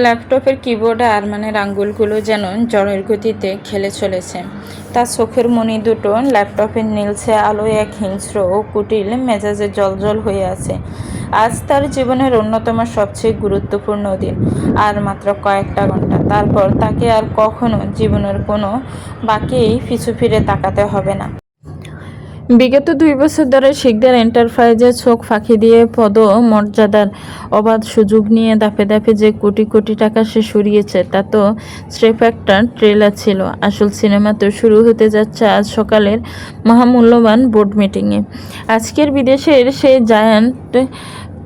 ল্যাপটপের কিবোর্ডে আরমানের আঙ্গুলগুলো যেন ঝড়ের গতিতে খেলে চলেছে। তার চোখের মণি দুটো ল্যাপটপের নীলচে আলোয় এক হিংস্র ও কুটিল মেজাজে জ্বলজ্বল হয়ে আছে। আজ তার জীবনের অন্যতম সবচেয়ে গুরুত্বপূর্ণ দিন। আর মাত্র কয়েকটা ঘন্টা, তারপর তাকে আর কখনো জীবনের কোনো বাকি পিছু ফিরে তাকাতে হবে না। বিগত 2 বছর ধরে শিকদার এন্টারপ্রাইজের চোখ ফাঁকি দিয়ে পদমর্যাদার অবাধ সুযোগ নিয়ে ধাপে ধাপে যে কোটি কোটি টাকা সে সরিয়েছে, তা তো স্রেফ একটা ট্রেলার ছিল। আসল সিনেমা তো শুরু হতে যাচ্ছে আজ সকালের মহামূল্যবান বোর্ড মিটিংয়ে। আজকের বিদেশের সেই জায়ান্ট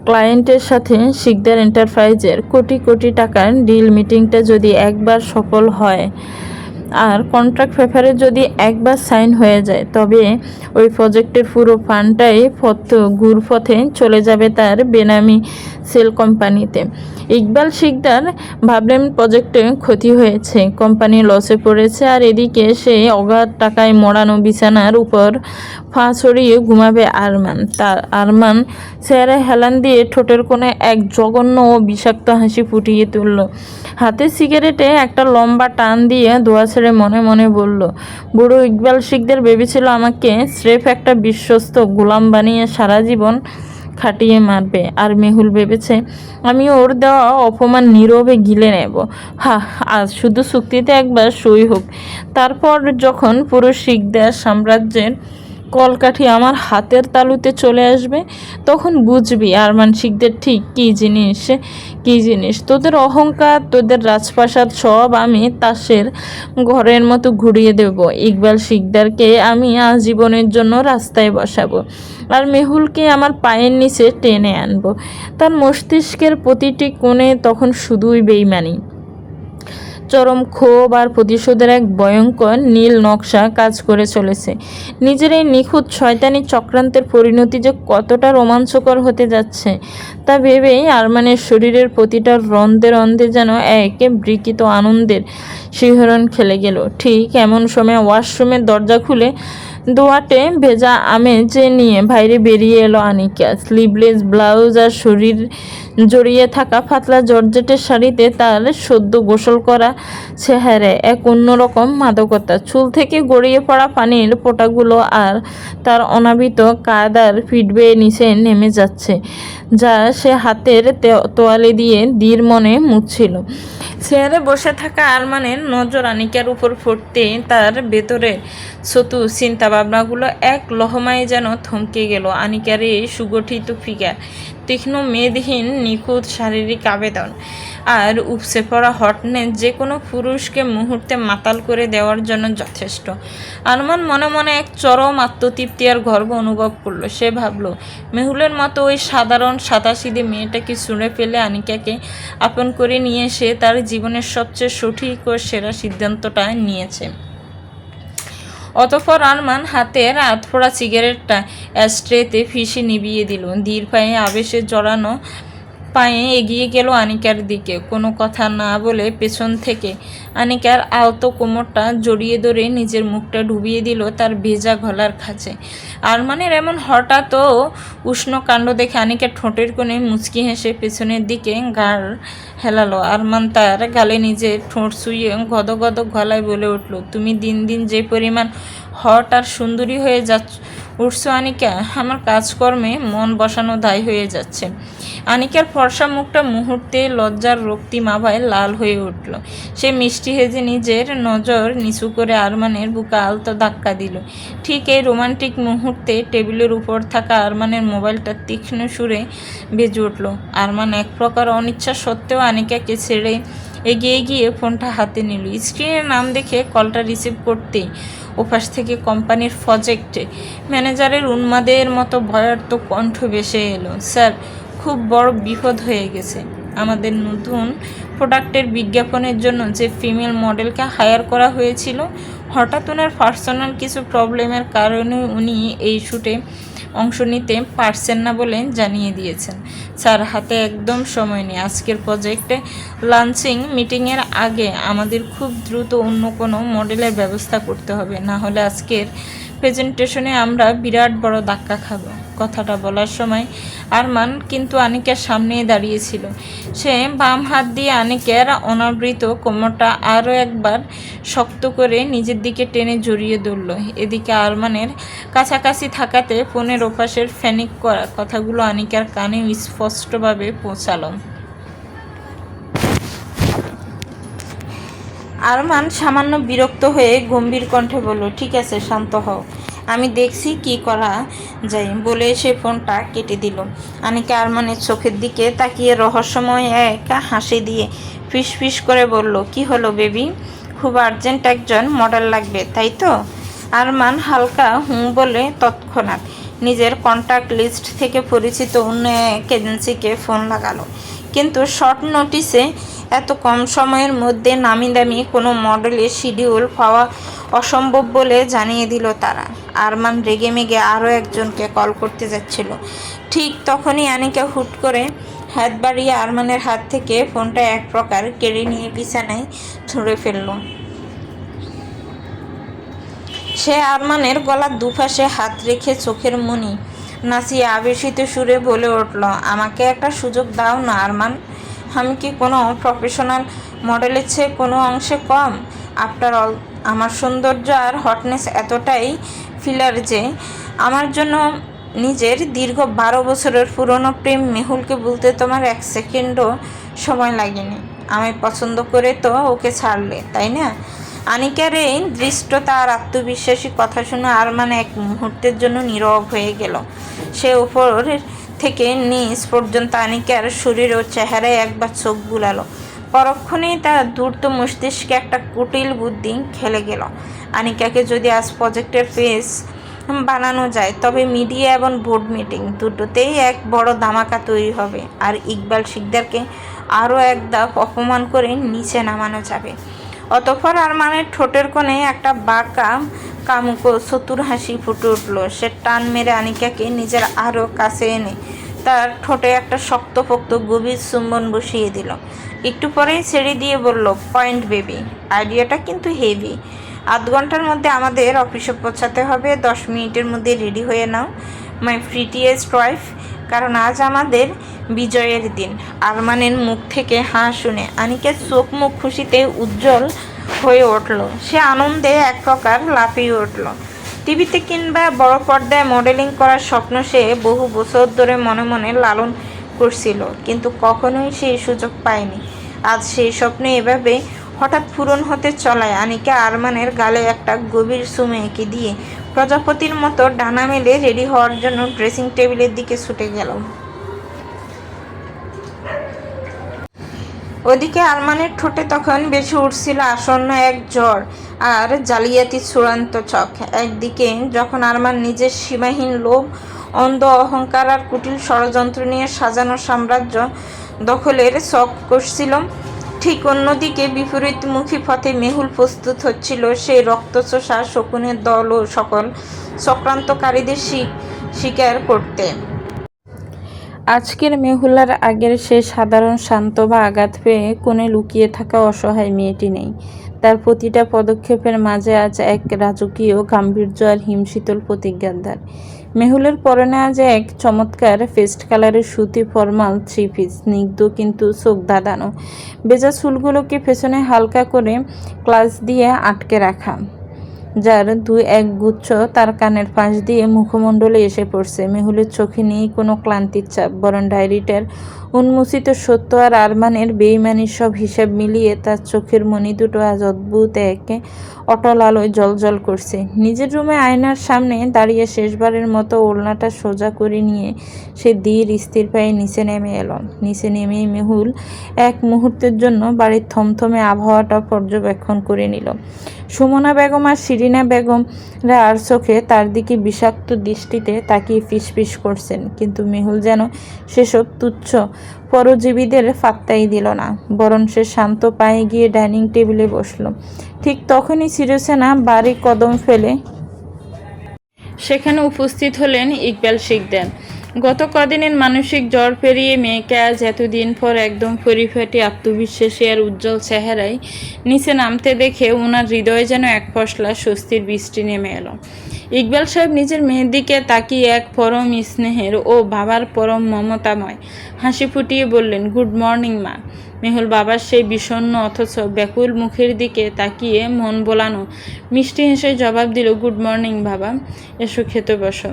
ক্লায়েন্টের সাথে শিকদার এন্টারপ্রাইজের কোটি কোটি টাকার ডিল মিটিংটা যদি একবার সফল হয় আর কন্ট্রাক্ট পেপারে যদি একবার সাইন হয়ে যায়, তবে ওই প্রজেক্টের পুরো ফান্ডটাই ঘুরপথে চলে যাবে তার বেনামি সেল কোম্পানিতে। ইকবাল শিকদার ভাবলেন প্রজেক্টে ক্ষতি হয়েছে, কোম্পানি লসে পড়েছে, আর এদিকে সে অগাধ টাকায় মোড়ানো বিছানার উপর পা ছড়িয়ে ঘুমাবে আরমান চেহারা হেলান দিয়ে ঠোঁটের কোণে এক জঘন্য ও বিষাক্ত হাসি ফুটিয়ে তুলল। হাতে সিগারেটে একটা লম্বা টান দিয়ে ধোঁয়া ছেড়ে মনে মনে বলল, বুড়ো ইকবাল শিকদার ভেবেছিল আমাকে স্রেফ একটা বিশ্বস্ত গোলাম বানিয়ে সারা জীবন খাটিয়ে মারবে, আর মেহুল ভেবেছে আমি ওর দেওয়া অপমান নীরবে গিলে নেব। আজ শুধু চুক্তিতে একবার সই হোক, তারপর যখন পুরো শিকদার সাম্রাজ্যের কলকাঠি আমার হাতের তালুতে চলে আসবে, তখন বুঝবি আরমান শিকদার ঠিক কী জিনিস। তোদের অহংকার, তোদের রাজপ্রাসাদ সব আমি তাসের ঘরের মতো ঘুরিয়ে দেব। ইকবাল শিকদারকে আমি আজীবনের জন্য রাস্তায় বসাবো, আর মেহুলকে আমার পায়ের নিচে টেনে আনবো। তার মস্তিষ্কের প্রতিটি কোণে তখন শুধুই বেইমানি, চরম ক্ষোভ আর প্রতিশোধের এক ভয়ঙ্কর নীল নকশা কাজ করে চলেছে। নিজের এই নিখুঁত শয়তানি চক্রান্তের পরিণতি যে কতটা রোমাঞ্চকর হতে যাচ্ছে, তা ভেবেই আরমানের শরীরের প্রতিটা রন্ধে রন্ধে যেন এক বিকৃত আনন্দের শিহরণ খেলে গেল। ঠিক এমন সময় ওয়াশরুমের দরজা খুলে দোয়াটে ভেজা আমেজ নিয়ে বাইরে বেরিয়ে এলো আনিকা। স্লিভলেস ব্লাউজ আর শরীর জড়িয়ে থাকা পাতলা জর্জেটের শাড়িতে তার সদ্য গোসল করা চেহারায় এক অন্যরকম মাদকতা। চুল থেকে গড়িয়ে পড়া পানির ফোঁটাগুলো আর তার অনাবৃত কাঁদার পিঠ বেয়ে নিচে নেমে যাচ্ছে, যা সে হাতের তোয়ালে দিয়ে ধীর মনে মুছছিল। চেয়ারে বসে থাকা আরমানের নজর আনিকার উপর পড়তে তার ভেতরে শতু চিন্তা ভাবনাগুলো এক লহমায় যেন থমকে গেল। আনিকার এই সুগঠিত ফিগার, তীক্ষ্ণ মেদহীন নিখুঁত শারীরিক আবেদন আর উপসে পড়া হটনেস যে কোনো পুরুষকে মুহূর্তে মাতাল করে দেওয়ার জন্য যথেষ্ট। আরমান মনে মনে এক চরম আত্মতৃপ্তি আর গর্ব অনুভব করলো। সে ভাবল, মেহুলের মতো ওই সাধারণ সাদাসিধে মেয়েটাকে ছুঁড়ে ফেলে আনিকাকে আপন করে নিয়ে সে তার জীবনের সবচেয়ে সঠিক ও সেরা সিদ্ধান্তটা নিয়েছে। অতঃপর আরমান হাতের আধপোড়া সিগারেটটা অ্যাস্ট্রেতে ফিসে নিভিয়ে দিল। ধীর পায়ে আবেশে জড়ানো পায়ে এগিয়ে গেল আনিকার দিকে। কোনো কথা না বলে পেছন থেকে আনিকার আলতো কোমরটা জড়িয়ে ধরে নিজের মুখটা ডুবিয়ে দিল তার ভেজা গলার কাছে। আরমানের এমন হঠাৎ ও উষ্ণ কাণ্ড দেখে আনিকা ঠোঁটের কোণে মুচকি হেসে পেছনের দিকে ঘাড় হেলালো। আরমান তার গালে নিজের ঠোঁট ছুঁয়ে গদগদ গলায় বলে উঠল, তুমি দিন দিন যে পরিমাণ হট আর সুন্দরী হয়ে উঠছো আনিকা, আমার কাজকর্মে মন বসানো দায় হয়ে যাচ্ছে। আনিকার ফর্সা মুখটা মুহূর্তে লজ্জার রক্তিম আভায় লাল হয়ে উঠল। সে মিষ্টি হেজে নিজের নজর নিচু করে আরমানের বুকে আলতো ধাক্কা দিল। ঠিক এই রোমান্টিক মুহূর্তে টেবিলের উপর থাকা আরমানের মোবাইলটা তীক্ষ্ণ সুরে বেজে উঠল। আরমান এক প্রকার অনিচ্ছা সত্ত্বেও আনিকাকে ছেড়ে এগিয়ে গিয়ে ফোনটা হাতে নিল। স্ক্রিনের নাম দেখে কলটা রিসিভ করতেই ওপাশ থেকে কোম্পানির প্রজেক্ট ম্যানেজারের উন্মাদের মতো ভয়ার্ত কণ্ঠ ভেসে এলো, স্যার, খুব বড় বিপদ হয়ে গেছে। আমাদের নতুন প্রোডাক্টের বিজ্ঞাপনের জন্য যে ফিমেল মডেলকে হায়ার করা হয়েছিল, হঠাৎ ওনার পার্সোনাল কিছু প্রবলেমের কারণে উনি এই শ্যুটে অংশ নিতে পারছেন না বলে জানিয়ে দিয়েছেন। স্যার, হাতে একদম সময় নেই। আজকের প্রজেক্টে লঞ্চিং মিটিংয়ের আগে আমাদের খুব দ্রুত অন্য কোনো মডেলের ব্যবস্থা করতে হবে, না হলে আজকের প্রেজেন্টেশনে আমরা বিরাট বড় ধাক্কা খাবো। কথাটা বলার সময় আরমান কিন্তু আনিকার সামনেই দাঁড়িয়েছিল। সে বাম হাত দিয়ে আনিকার অনাবৃত কোমরটা আরও একবার শক্ত করে নিজের দিকে টেনে জড়িয়ে ধরল। এদিকে আরমানের কাছাকাছি থাকাতে ফোনের ওপাশের ফ্যানিক করা কথাগুলো আনিকার কানে স্পষ্টভাবে পৌঁছালো। আরমান সামান্য বিরক্ত হয়ে গম্ভীর কণ্ঠে বলল, ঠিক আছে, শান্ত হও, আমি দেখছি কি করা যায় বলে সে ফোনটা কেটে দিল। আনিকা আরমানের চোখের দিকে তাকিয়ে রহস্যময় এক হাসি দিয়ে ফিস ফিস করে বলল, কি হলো বেবি, খুব আর্জেন্ট একজন মডেল লাগবে তাই তো? আরমান হালকা বলে তৎক্ষণাৎ নিজের কন্ট্যাক্ট লিস্ট থেকে পরিচিত অন্য এক এজেন্সিকে ফোন লাগালো। কিন্তু শর্ট নোটিসে এত কম সময়ের মধ্যে নামি দামি কোনো মডেলের শিডিউল পাওয়া অসম্ভব বলে জানিয়ে দিল তারা। আরমান রেগে মেগে আরও একজনকে কল করতে যাচ্ছিল। ঠিক তখনই আনিকা হুট করে হাত বাড়িয়ে আরমানের হাত থেকে ফোনটা এক প্রকার কেড়ে নিয়ে বিছানায় ছুঁড়ে ফেলল। সে আরমানের গলার দুপাশে হাত রেখে চোখের মনি নাচিয়ে আবেশিত সুরে বলে উঠল, আমাকে একটা সুযোগ দাও না আরমান, আমি কি কোনো প্রফেশনাল মডেলের চেয়ে কোনো অংশে কম? আফটার অল আমার সৌন্দর্য আর হটনেস এতটাই ফিলার যে আমার জন্য নিজের দীর্ঘ 12 বছরের পুরনো প্রেম মেহুলকে বলতে তোমার 1 সেকেন্ডও সময় লাগেনি। আমি পছন্দ করে তো ওকে ছাড়লে, তাই না? আনিকার এই দৃষ্টতা আর আত্মবিশ্বাসী কথা শুনে আরমান এক মুহূর্তের জন্য নীরব হয়ে গেল। সে উপর থেকে নিচ পর্যন্ত আনিকার শরীর ও চেহারায় একবার চোখ বুলালো। পরক্ষণেই তার দ্রুত মস্তিষ্কে একটা কুটিল বুদ্ধি খেলে গেল। আনিকাকে যদি আজ প্রজেক্টের ফেস বানানো যায় তবে মিডিয়া এবং বোর্ড মিটিং দুটোতেই এক বড় ধামাকা তৈরি হবে, আর ইকবাল শিকদারকে আরও এক ধাপ অপমান করে নিচে নামানো যাবে। অতঃপর আরমানের ঠোঁটের কোণে একটা বাঁকা কামুক চতুর হাসি ফুটে উঠল। সে টান মেরে আনিকাকে নিজের আরও কাছে এনে তার ঠোঁটে একটা শক্তপোক্ত গভীর চুম্বন বসিয়ে দিল। একটু পরেই ছেড়ে দিয়ে বলল, পয়েন্ট বেবি, আইডিয়াটা কিন্তু হেভি। 8 ঘন্টার মধ্যে আমাদের অফিসে পৌঁছাতে হবে, 10 মিনিটের মধ্যে রেডি হয়ে নাও মাই প্রিটিয়েস্ট ওয়াইফ, কারণ আজ আমাদের বিজয়ের দিন। আরমানের মুখ থেকে হাঁ শুনে আনিকার চোখ মুখ খুশিতে উজ্জ্বল হয়ে উঠল। সে আনন্দে এক প্রকার লাফিয়ে উঠল। টিভিতে কিংবা বড় পর্দায় মডেলিং করার স্বপ্ন সে বহু বছর ধরে মনে মনে লালন করছিল, কিন্তু কখনোই সেই সুযোগ পায়নি। আজ সেই স্বপ্ন এভাবে হঠাৎ পূরণ হতে চলায় আনিকা আরমানের গালে একটা গভীর চুমু এঁকে দিয়ে প্রজাপতির মতো ডানা মেলে রেডি হওয়ার জন্য ড্রেসিং টেবিলের দিকে ছুটে গেল। ওদিকে আরমানের ঠোঁটে তখন বেশি উঠছিল আসন্ন এক জ্বর আর জালিয়াতির চূড়ান্ত চক। একদিকে যখন আরমান নিজের সীমাহীন লোভ, অন্ধ অহংকার আর কুটিল ষড়যন্ত্র নিয়ে সাজানো সাম্রাজ্য দখলের শখ করছিল, ঠিক অন্যদিকে বিপরীতমুখী পথে মেহুল প্রস্তুত হচ্ছিল সেই রক্তচোষা শকুনের দল ও সকল চক্রান্তকারীদের শিকার করতে। আজকের মেহুলার আগের সে সাধারণ শান্ত বা আঘাত পেয়ে কোণে লুকিয়ে থাকা অসহায় মেয়েটি নেই। তার প্রতিটা পদক্ষেপের মাঝে আজ এক রাজকীয় গাম্ভীর্য আর হিমশীতল প্রতিজ্ঞার ধার। মেহুলের পরনে আজ এক চমৎকার পেস্ট কালারের সুতি ফর্মাল 3 পিস, স্নিগ্ধ কিন্তু চোখ ধাঁধানো। ভেজা চুলগুলোকে পেছনে হালকা করে ক্লাচ দিয়ে আটকে রাখা, যার 2-1 গুচ্ছ তার কানের পাশ দিয়ে মুখমণ্ডলে এসে পড়ছে। মেহুলের চোখে নেই কোনো ক্লান্তির চাপ, বরং ডায়েরিটার উন্মোচিত সত্য আর আরমানের বেইমানির সব হিসাব মিলিয়ে তার চোখের মণি দুটো আজ অদ্ভুত এক অটল আলোয় জ্বলজ্বল করছে। নিজের রুমে আয়নার সামনে দাঁড়িয়ে শেষবারের মতো ওড়নাটা সোজা করে নিয়ে সে ধীর স্থির পায়ে নিচে নেমে এলো। নিচে নেমেই মেহুল এক মুহূর্তের জন্য বাড়ির থমথমে আবহাওয়াটা পর্যবেক্ষণ করে নিল। সুমনা বেগম আর শিরিনা বেগমরা আর চোখে তার দিকে বিষাক্ত দৃষ্টিতে তাকিয়ে ফিসফিস করছেন, কিন্তু মেহুল যেন সেসব তুচ্ছ পরজীবীদের পাত্তাই দিল না, বরং সে শান্ত পায়ে গিয়ে ডাইনিং টেবিলে বসল। ঠিক তখনই চিরচেনা বাড়ি কদম ফেলে সেখানে উপস্থিত হলেন ইকবাল শিকদার। গত কদিনের মানসিক জ্বর পেরিয়ে মেয়েকে আজ এতদিন পর একদম পরিপাটি, আত্মবিশ্বাসী আর উজ্জ্বল চেহারায় নিচে নামতে দেখে ওনার হৃদয়ে যেন এক পশলা স্বস্তির বৃষ্টি নেমে এলো। ইকবাল সাহেব নিজের মেয়ের দিকে তাকিয়ে এক পরম স্নেহের ও বাবার পরম মমতাময় হাসি ফুটিয়ে বললেন, গুড মর্নিং মা। মেহুল বাবার সেই বিষণ্ণ অথচ ব্যাকুল মুখের দিকে তাকিয়ে মন বোলানো মিষ্টি হেসে জবাব দিল, গুড মর্নিং বাবা, এসো খেতে বসো।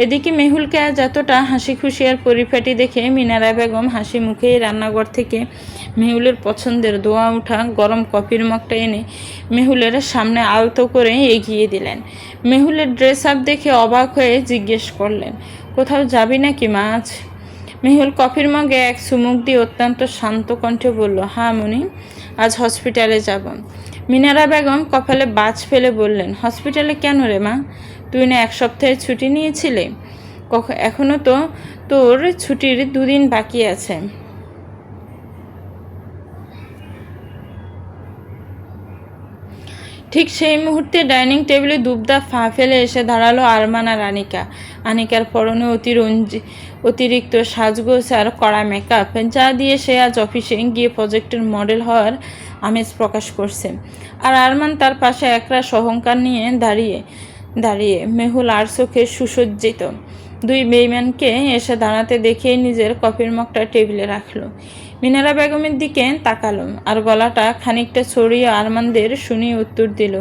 এদিকে মেহুলকে আজ এতটা হাসি খুশি আর পরিপাটি দেখে মিনারা বেগম হাসি মুখেই রান্নাঘর থেকে মেহুলের পছন্দের ধোয়া ওঠা গরম কফির মগটা এনে মেহুলের সামনে আলতো করে এগিয়ে দিলেন। মেহুলের ড্রেস আপ দেখে অবাক হয়ে জিজ্ঞেস করলেন, কোথাও যাবি নাকি মা আজ? মেহুল কফির মগে এক চুমুক দিয়ে অত্যন্ত শান্ত কণ্ঠে বলল, হ্যাঁ মনি, আজ হসপিটালে যাব। মিনারা বেগম কপালে বাজ ফেলে বললেন, হসপিটালে কেন রে মা? তুই না এক সপ্তাহের ছুটি নিয়েছিলে? এখনও তো তোর ছুটির 2 দিন বাকি আছে। ঠিক সেই মুহূর্তে ডাইনিং টেবিলে দুবদা ফা ফেলে এসে দাঁড়ালো আরমান আর আনিকা। আনিকার পরনে অতিরিক্ত সাজগোজ আর কড়া মেকআপ, যা দিয়ে সে আজ অফিসে গিয়ে প্রজেক্টের মডেল হওয়ার আমেজ প্রকাশ করছে। আর আরমান তার পাশে একরাশ অহংকার নিয়ে দাঁড়িয়ে মেহুল আর চোখে সুসজ্জিত। 2 বেইমানকে এসে দাঁড়াতে দেখে নিজের কফির মগটা টেবিলে রাখলো। মিনারা বেগমের দিকে তাকালো আর গলাটা খানিকটা ছড়িয়ে আরমানদের শুনিয়ে উত্তর দিল,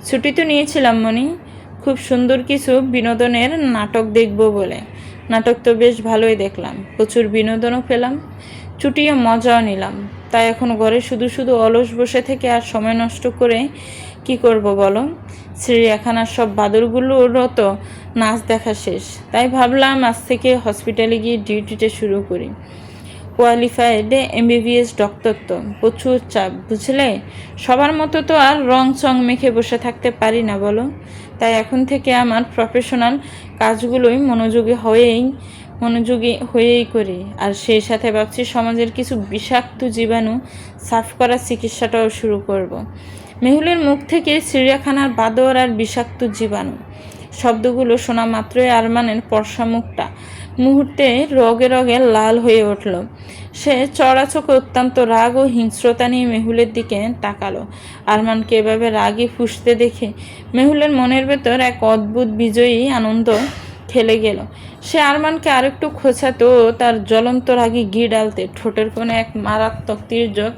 ছুটি তো নিয়েছিলাম মনি, খুব সুন্দর কিছু বিনোদনের নাটক দেখব বলে। নাটক তো বেশ ভালোই দেখলাম, প্রচুর বিনোদনও পেলাম, চুটিয়ে মজাও নিলাম। তাই এখন ঘরে শুধু শুধু অলস বসে থেকে আর সময় নষ্ট করে কি করব বলো? চিড়িয়াখানার সব বাদরগুলোরও তো নাচ দেখা শেষ, তাই ভাবলাম আজ থেকে হসপিটালে গিয়ে ডিউটিটা শুরু করি। কোয়ালিফাইড MBBS ডক্টর তো, প্রচুর চাপ বুঝলে, সবার মতো তো আর রং চং মেখে বসে থাকতে পারি না বলো। তাই এখন থেকে আমার প্রফেশনাল কাজগুলোই মনোযোগী হয়েই করি। আর সেই সাথে ভাবছি সমাজের কিছু বিষাক্ত জীবাণু সাফ করার চিকিৎসাটাও শুরু করব। মেহুলের মুখ থেকে চিড়িয়াখানার বাদর আর বিষাক্ত জীবাণু শব্দগুলো শোনা মাত্রই আরমানের পর্ষা মুখটা মুহূর্তে রগে রগে লাল হয়ে উঠল। সে চড়া চোখে অত্যন্ত রাগ ও হিংস্রতা নিয়ে মেহুলের দিকে তাকালো। আরমানকে এভাবে রাগে ফুঁসতে দেখে মেহুলের মনের ভেতর এক অদ্ভুত বিজয়ী আনন্দ খেলে গেল। সে আরমানকে আরেকটু খোঁচাতো, তার জ্বলন্ত রাগে ঘি ডালতে ঠোঁটের কোণে এক মারাত্মক তির্যক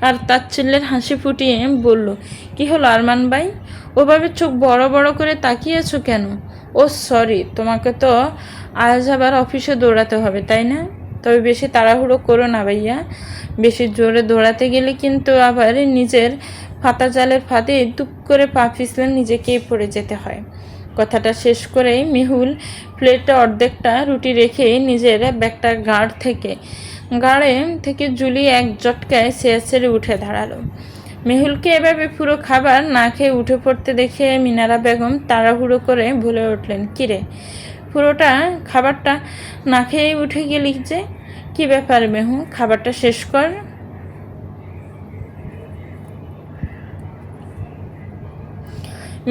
আর তাচ্ছিল্যের হাসি ফুটিয়ে বলল, কি হলো আরমান ভাই, ওভাবে চোখ বড় বড় করে তাকিয়েছো কেন? ও সরি, তোমাকে তো আজ আবার অফিসে দৌড়াতে হবে তাই না? তবে বেশি তাড়াহুড়ো করো না ভাইয়া, বেশি জোরে দৌড়াতে গেলে কিন্তু আবার নিজের ফাতা জালের ফাঁদে টুপ করে পা পিছলে নিজেকেই পড়ে যেতে হয়। কথাটা শেষ করেই মেহুল প্লেটে অর্ধেকটা রুটি রেখে নিজের ব্যাগটা গাড়ে থেকে ঝুলিয়ে এক জটকায় ছেড়ে উঠে দাঁড়ালো। মেহুলকে এভাবে পুরো খাবার না খেয়ে উঠে পড়তে দেখে মিনারা বেগম তাড়াহুড়ো করে বলে উঠলেন, কিরে, পুরোটা খাবারটা না খেয়েই উঠে গেলি যে, কি ব্যাপার মেহু, খাবারটা শেষ কর।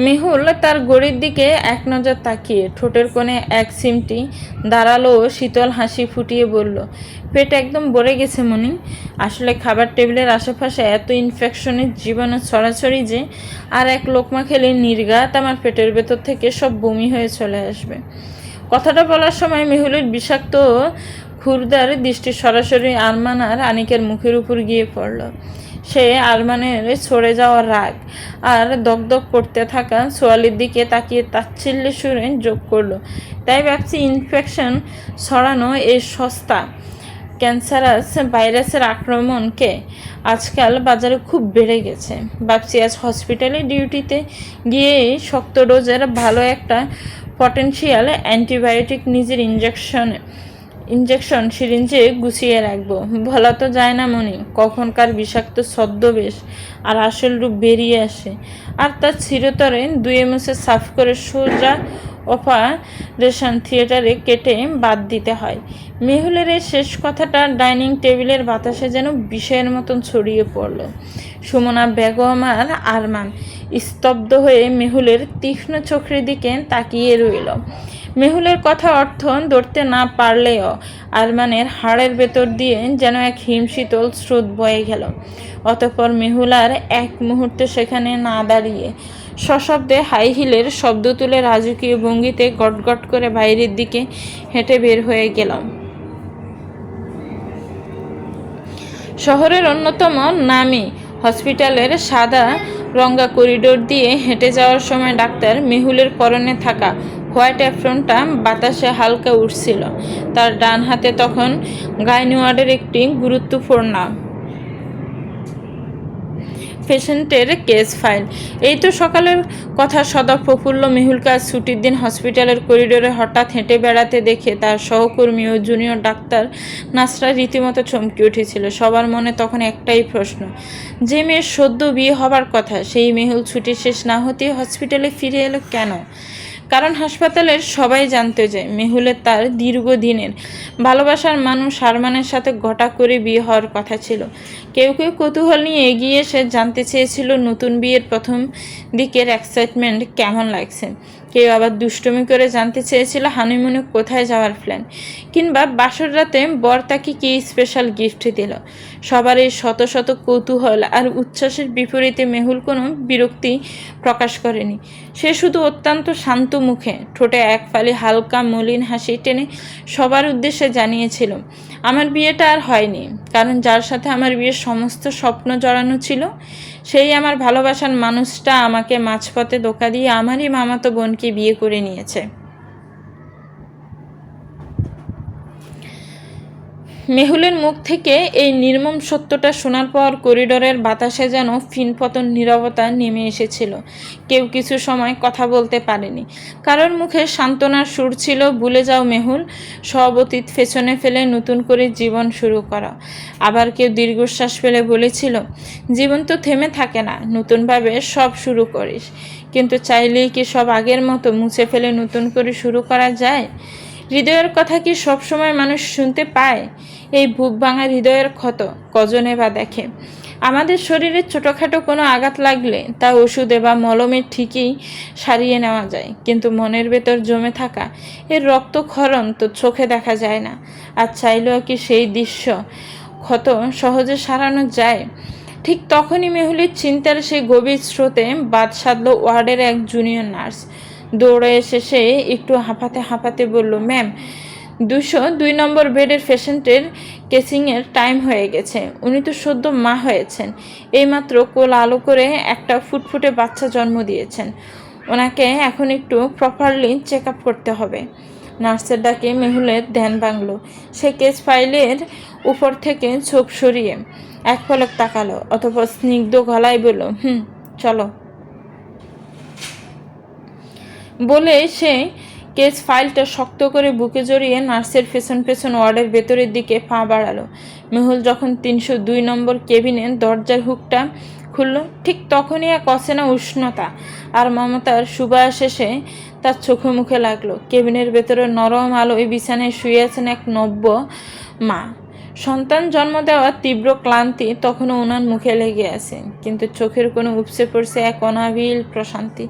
মেহুল তার ঘড়ির দিকে এক নজর তাকিয়ে ঠোঁটের কোণে এক সিমটি দাঁড়ালো শীতল হাসি ফুটিয়ে বলল, পেট একদম ভরে গেছে মনি। আসলে খাবার টেবিলের আশেপাশে এত ইনফেকশনের জীবাণু ছড়াছড়ি যে আর এক লোকমা খেলে নির্ঘাত আমার পেটের ভেতর থেকে সব বমি হয়ে চলে আসবে। কথাটা বলার সময় মেহুলের বিষাক্ত ক্ষুরদার দৃষ্টি সরাসরি আরমান আর আনিকের মুখের উপর গিয়ে পড়ল। সে আরমানের সরে যাওয়ার রাগ আর দগদগ করতে থাকা সোয়ালির দিকে তাকিয়ে তাচ্ছিল্যের সুরে যোগ করলো, তাই ভাবছি ইনফেকশন ছড়ানো এই সস্তা ক্যান্সারাস ভাইরাসের আক্রমণকে আজকাল বাজারে খুব বেড়ে গেছে। ভাবছি আজ হসপিটালে ডিউটিতে গিয়ে শক্ত ডোজের ভালো একটা পটেনশিয়াল অ্যান্টিবায়োটিক নিজের ইঞ্জেকশন সিরিঞ্জে গুছিয়ে রাখবো। বলা তো যায় না মনি, কখনকার বিষাক্ত ছদ্মবেশ আর আসল রূপ বেরিয়ে আসে, আর তার চিরতরে 2 মাসে সাফ করে সোজা অপারেশন থিয়েটারে কেটে বাদ দিতে হয়। মেহুলের এই শেষ কথাটা ডাইনিং টেবিলের বাতাসে যেন বিষের মতন ছড়িয়ে পড়ল। সুমনা বেগম আর আরমান স্তব্ধ হয়ে মেহুলের তীক্ষ্ণ চোখের দিকে তাকিয়ে রইল। মেহুলের কথা অর্থ ধরতে না পারলেও আরমানের হাড়ের ভেতর দিয়ে যেন এক হিমশীতল স্রোত বয়ে গেল। অতঃপর মেহুল আর এক মুহূর্তে সেখানে না দাঁড়িয়ে সশব্দে হাই হিলের শব্দ তুলে রাজকীয় ভঙ্গিতে গটগট করে বাইরের দিকে হেঁটে বের হয়ে গেলাম। শহরের অন্যতম নামী হসপিটালের সাদা রঙা করিডোর দিয়ে হেঁটে যাওয়ার সময় ডাক্তার মেহুলের পরনে থাকা হোয়াইট অ্যাপ্রনটা বাতাসে হালকা উঠছিল। তার ডান হাতে তখন গাইনি ওয়ার্ডের একটি গুরুত্বপূর্ণ পেশেন্টের কেস ফাইল। এই তো সকালের কথা। সদা প্রফুল্ল মেহুলকে আজ ছুটির দিন হসপিটালের করিডোরে হঠাৎ হেঁটে বেড়াতে দেখে তার সহকর্মী ও জুনিয়র ডাক্তার নার্সরা রীতিমতো চমকে উঠেছিল। সবার মনে তখন একটাই প্রশ্ন, যে মেয়ের সদ্য বিয়ে হবার কথা সেই মেহুল ছুটি শেষ না হতেই হসপিটালে ফিরে এলো কেন? কারণ হাসপাতালের সবাই জানতে যে মেহুলের তার দীর্ঘদিনের ভালোবাসার মানুষ আরমানের সাথে ঘটা করে বিয়ে হওয়ার কথা ছিল। কেউ কেউ কৌতূহল নিয়ে এগিয়ে এসে জানতে চেয়েছিল নতুন বিয়ের প্রথম দিকের এক্সাইটমেন্ট কেমন লাগছে। কেউ আবার দুষ্টুমি করে জানতে চেয়েছিল হানিমুনে কোথায় যাওয়ার প্ল্যান, কিংবা বাসর রাতে বর তাকে কী স্পেশাল গিফট দিল। সবার এই শত শত কৌতূহল আর উচ্ছ্বাসের বিপরীতে মেহুল কোনো বিরক্তি প্রকাশ করেনি। সে শুধু অত্যন্ত শান্ত মুখে ঠোঁটে এক ফালি হালকা মলিন হাসি টেনে সবার উদ্দেশ্যে জানিয়েছিল, আমার বিয়েটা আর হয়নি, কারণ যার সাথে আমার বিয়ের সমস্ত স্বপ্ন জড়ানো ছিল সেই আমার ভালোবাসার মানুষটা আমাকে মাঝপথে ধোঁকা দিয়ে আমারই মামাতো বোনকে বিয়ে করে নিয়েছে। মেহুলের মুখ থেকে এই নির্মম সত্যটা শোনার পর করিডোরের বাতাসে যেন ফিনপতন নীরবতা নেমে এসেছিল। কেউ কিছু সময় কথা বলতে পারেনি। কারোর মুখে সান্ত্বনার সুর ছিল, ভুলে যাও মেহুল, সব অতীত পেছনে ফেলে নতুন করে জীবন শুরু করা। আবার কেউ দীর্ঘশ্বাস ফেলে বলেছিল, জীবন তো থেমে থাকে না, নতুনভাবে সব শুরু করিস। কিন্তু চাইলেই কি সব আগের মতো মুছে ফেলে নতুন করে শুরু করা যায়? হৃদয়ের কথা কি সবসময় মানুষ শুনতে পায়? এই বুক ভাঙা হৃদয়ের ক্ষত কজনে বা দেখে? আমাদের শরীরে ছোটোখাটো কোনো আঘাত লাগলে তা ওষুধে বা মলমে ঠিকই সারিয়ে নেওয়া যায়, কিন্তু মনের ভেতর জমে থাকা এর রক্তক্ষরণ তো চোখে দেখা যায় না। আর চাইলেও কি সেই দৃশ্য ক্ষত সহজে সারানো যায়? ঠিক তখনই মেহুলির চিন্তার সেই গভীর স্রোতে বাদ সাধল ওয়ার্ডের এক জুনিয়র নার্স। দৌড়ে এসে সে একটু হাঁপাতে হাঁপাতে বলল, ম্যাম, 202 নম্বর বেডের পেশেন্টের কেসিংয়ের টাইম হয়ে গেছে। উনি তো সদ্য মা হয়েছেন, এইমাত্র কোল আলো করে একটা ফুটফুটে বাচ্চা জন্ম দিয়েছেন। ওনাকে এখন একটু প্রপারলি চেক আপ করতে হবে। নার্সের ডাকে মেহুলের ধ্যান ভাঙল। সে কেস ফাইলের উপর থেকে চোখ সরিয়ে এক পলক তাকালো, অতঃপর স্নিগ্ধ গলায় বলল, চলো। বলে সে কেস ফাইলটা শক্ত করে বুকে জড়িয়ে নার্সের পেছন পেছন ওয়ার্ডের ভেতরের দিকে পা বাড়ালো। মেহুল যখন 302 নম্বর কেবিনের দরজার হুকটা খুলল, ঠিক তখনই এক অচেনা উষ্ণতা আর মমতার সুবাস এসে তার চোখে মুখে লাগলো। কেবিনের ভেতরে নরম আলোয় বিছানায় শুয়ে আছেন এক নব্য মা। সন্তান জন্ম দেওয়ার তীব্র ক্লান্তি তখনও ওনার মুখে লেগে আছে, কিন্তু চোখের কোনো উপসে পড়ছে এক অনাবিল প্রশান্তি।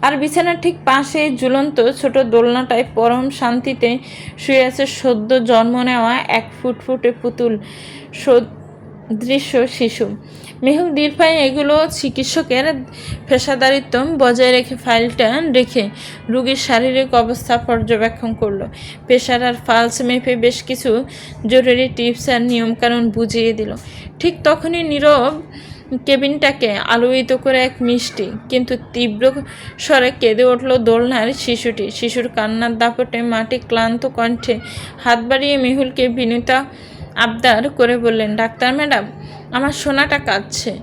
আর বিছানার ঠিক পাশে ঝুলন্ত ছোট দোলনাটায় পরম শান্তিতে শুয়ে আছে সদ্য জন্ম নেওয়া এক ফুটফুটে পুতুল সদৃশ্য শিশু। মেহুল দীর্ঘায় এগুলো চিকিৎসকের পেশাদারিত্ব বজায় রেখে ফাইলটা রেখে রোগীর শারীরিক অবস্থা পর্যবেক্ষণ করলো। প্রেশার আর পালস মেপে বেশ কিছু জরুরি টিপস আর নিয়মকানুন বুঝিয়ে দিল। ঠিক তখনই নীরব কেবিনটাকে আলোকিত করে এক মিষ্টি কিন্তু তীব্র স্বরে কেঁদে উঠল দোলনার শিশুটি। শিশুর কান্নার দাপটে মাটি ক্লান্ত কণ্ঠে হাত বাড়িয়ে মেহুলকে বিনীতা আবদার করে বললেন, ডাক্তার ম্যাডাম, আমার সোনাটা কাঁদছে,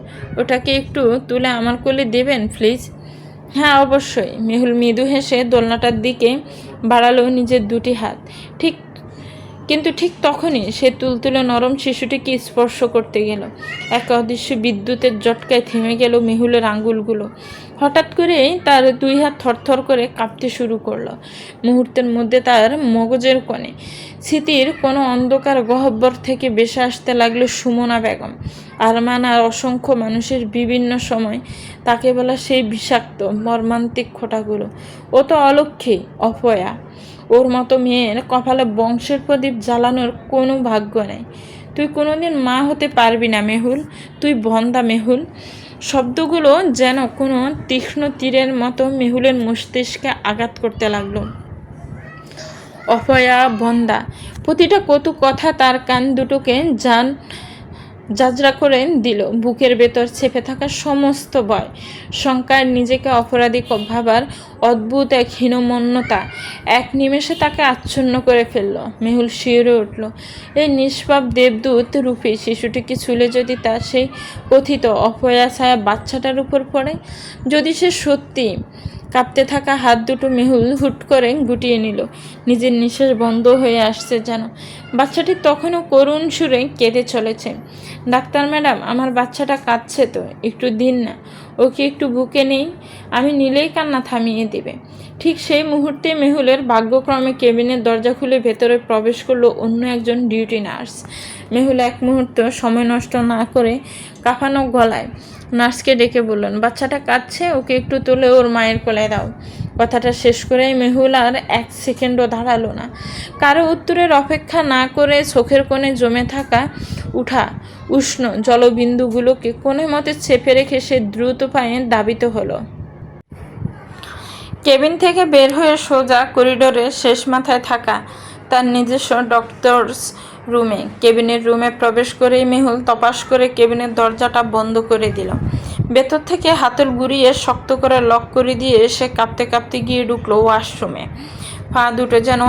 ওটাকে একটু তুলে আমার কোলে দেবেন প্লিজ। হ্যাঁ অবশ্যই। মেহুল মৃদু হেসে দোলনাটার দিকে বাড়ালো নিজের দুটি হাত। কিন্তু ঠিক তখনই সে তুলতুলে নরম শিশুটিকে স্পর্শ করতে গেল। এক অদৃশ্য বিদ্যুতের জটকায় থেমে গেল মেহুলের আঙ্গুলগুলো। হঠাৎ করেই তার দুই হাত থরথর করে কাঁপতে শুরু করলো। মুহূর্তের মধ্যে তার মগজের কোণে স্মৃতির কোনো অন্ধকার গহ্বর থেকে ভেসে আসতে লাগলো সুমনা বেগম, আরমান আর অসংখ্য মানুষের বিভিন্ন সময় তাকে বলা সেই বিষাক্ত মর্মান্তিক খোঁটাগুলো। ও তো অলক্ষ্মী, অপয়া। ওর মতো মেয়ের কপালে বংশের প্রদীপ জ্বালানোর কোনো ভাগ্য নেই। তুই কোনোদিন মা হতে পারবি না মেহুল, তুই ভন্দা মেহুল। শব্দগুলো যেন কোনো তীক্ষ্ণ তীরের মতো মেহুলের মস্তিষ্কে আঘাত করতে লাগলো। অপয়া, ভন্দা, প্রতিটা কটু কথা তার কান দুটোকে জাজরা করে দিল। বুকের ভেতর চেপে থাকা সমস্ত ভয়, শঙ্কার, নিজেকে অপরাধী ভাবার অদ্ভুত এক হীনমন্যতা এক নিমেষে তাকে আচ্ছন্ন করে ফেলল। মেহুল শিউরে উঠল। এই নিষ্পাপ দেবদূত রূপী শিশুটিকে ছুলে যদি তার সেই কথিত অপয়া ছায়া বাচ্চাটার উপর পড়ে, যদি সে সত্যি। কাঁপতে থাকা হাত দুটো মেহুল হুট করে গুটিয়ে নিল। নিজের নিঃশ্বাস বন্ধ হয়ে আসছে যেন। বাচ্চাটি তখনও করুণ সুরে কেঁদে চলেছে। ডাক্তার ম্যাডাম, আমার বাচ্চাটা কাঁদছে তো, একটু দিন না, ওকে একটু বুকে নেই, আমি নিলেই কান্না থামিয়ে দেবে। ঠিক সেই মুহূর্তে মেহুলের ভাগ্যক্রমে কেবিনের দরজা খুলে ভেতরে প্রবেশ করলো অন্য একজন ডিউটি নার্স। মেহুল এক মুহূর্ত সময় নষ্ট না করে কাঁপানো গলায় নার্সকে ডেকে বললেন, বাচ্চাটা কাঁদছে, ওকে একটু তুলে ওর মায়ের কোলে দাও। কথাটা শেষ করেই মেহুল আর এক সেকেন্ডও দাঁড়ালো না। কারো উত্তরের অপেক্ষা না করে চোখের কোণে জমে থাকা উষ্ণ জলবিন্দুগুলোকে কোণে মতে চেপে রেখে সে দ্রুত পায়ে ধাবিত হলো। কেবিন থেকে বের হয়ে সোজা করিডোরের শেষ মাথায় থাকা তার নিজস্ব ডক্টরস রুমে। কেবিনের রুমে প্রবেশ করেই মেহুল তপাস করে কেবিনের দরজাটা বন্ধ করে দিল। ভেতর থেকে হাতল গুড়িয়ে শক্ত করে লক করে দিয়ে সে কাঁপতে কাঁপতে গিয়ে ঢুকলো ওয়াশরুমে। পা দুটো যেন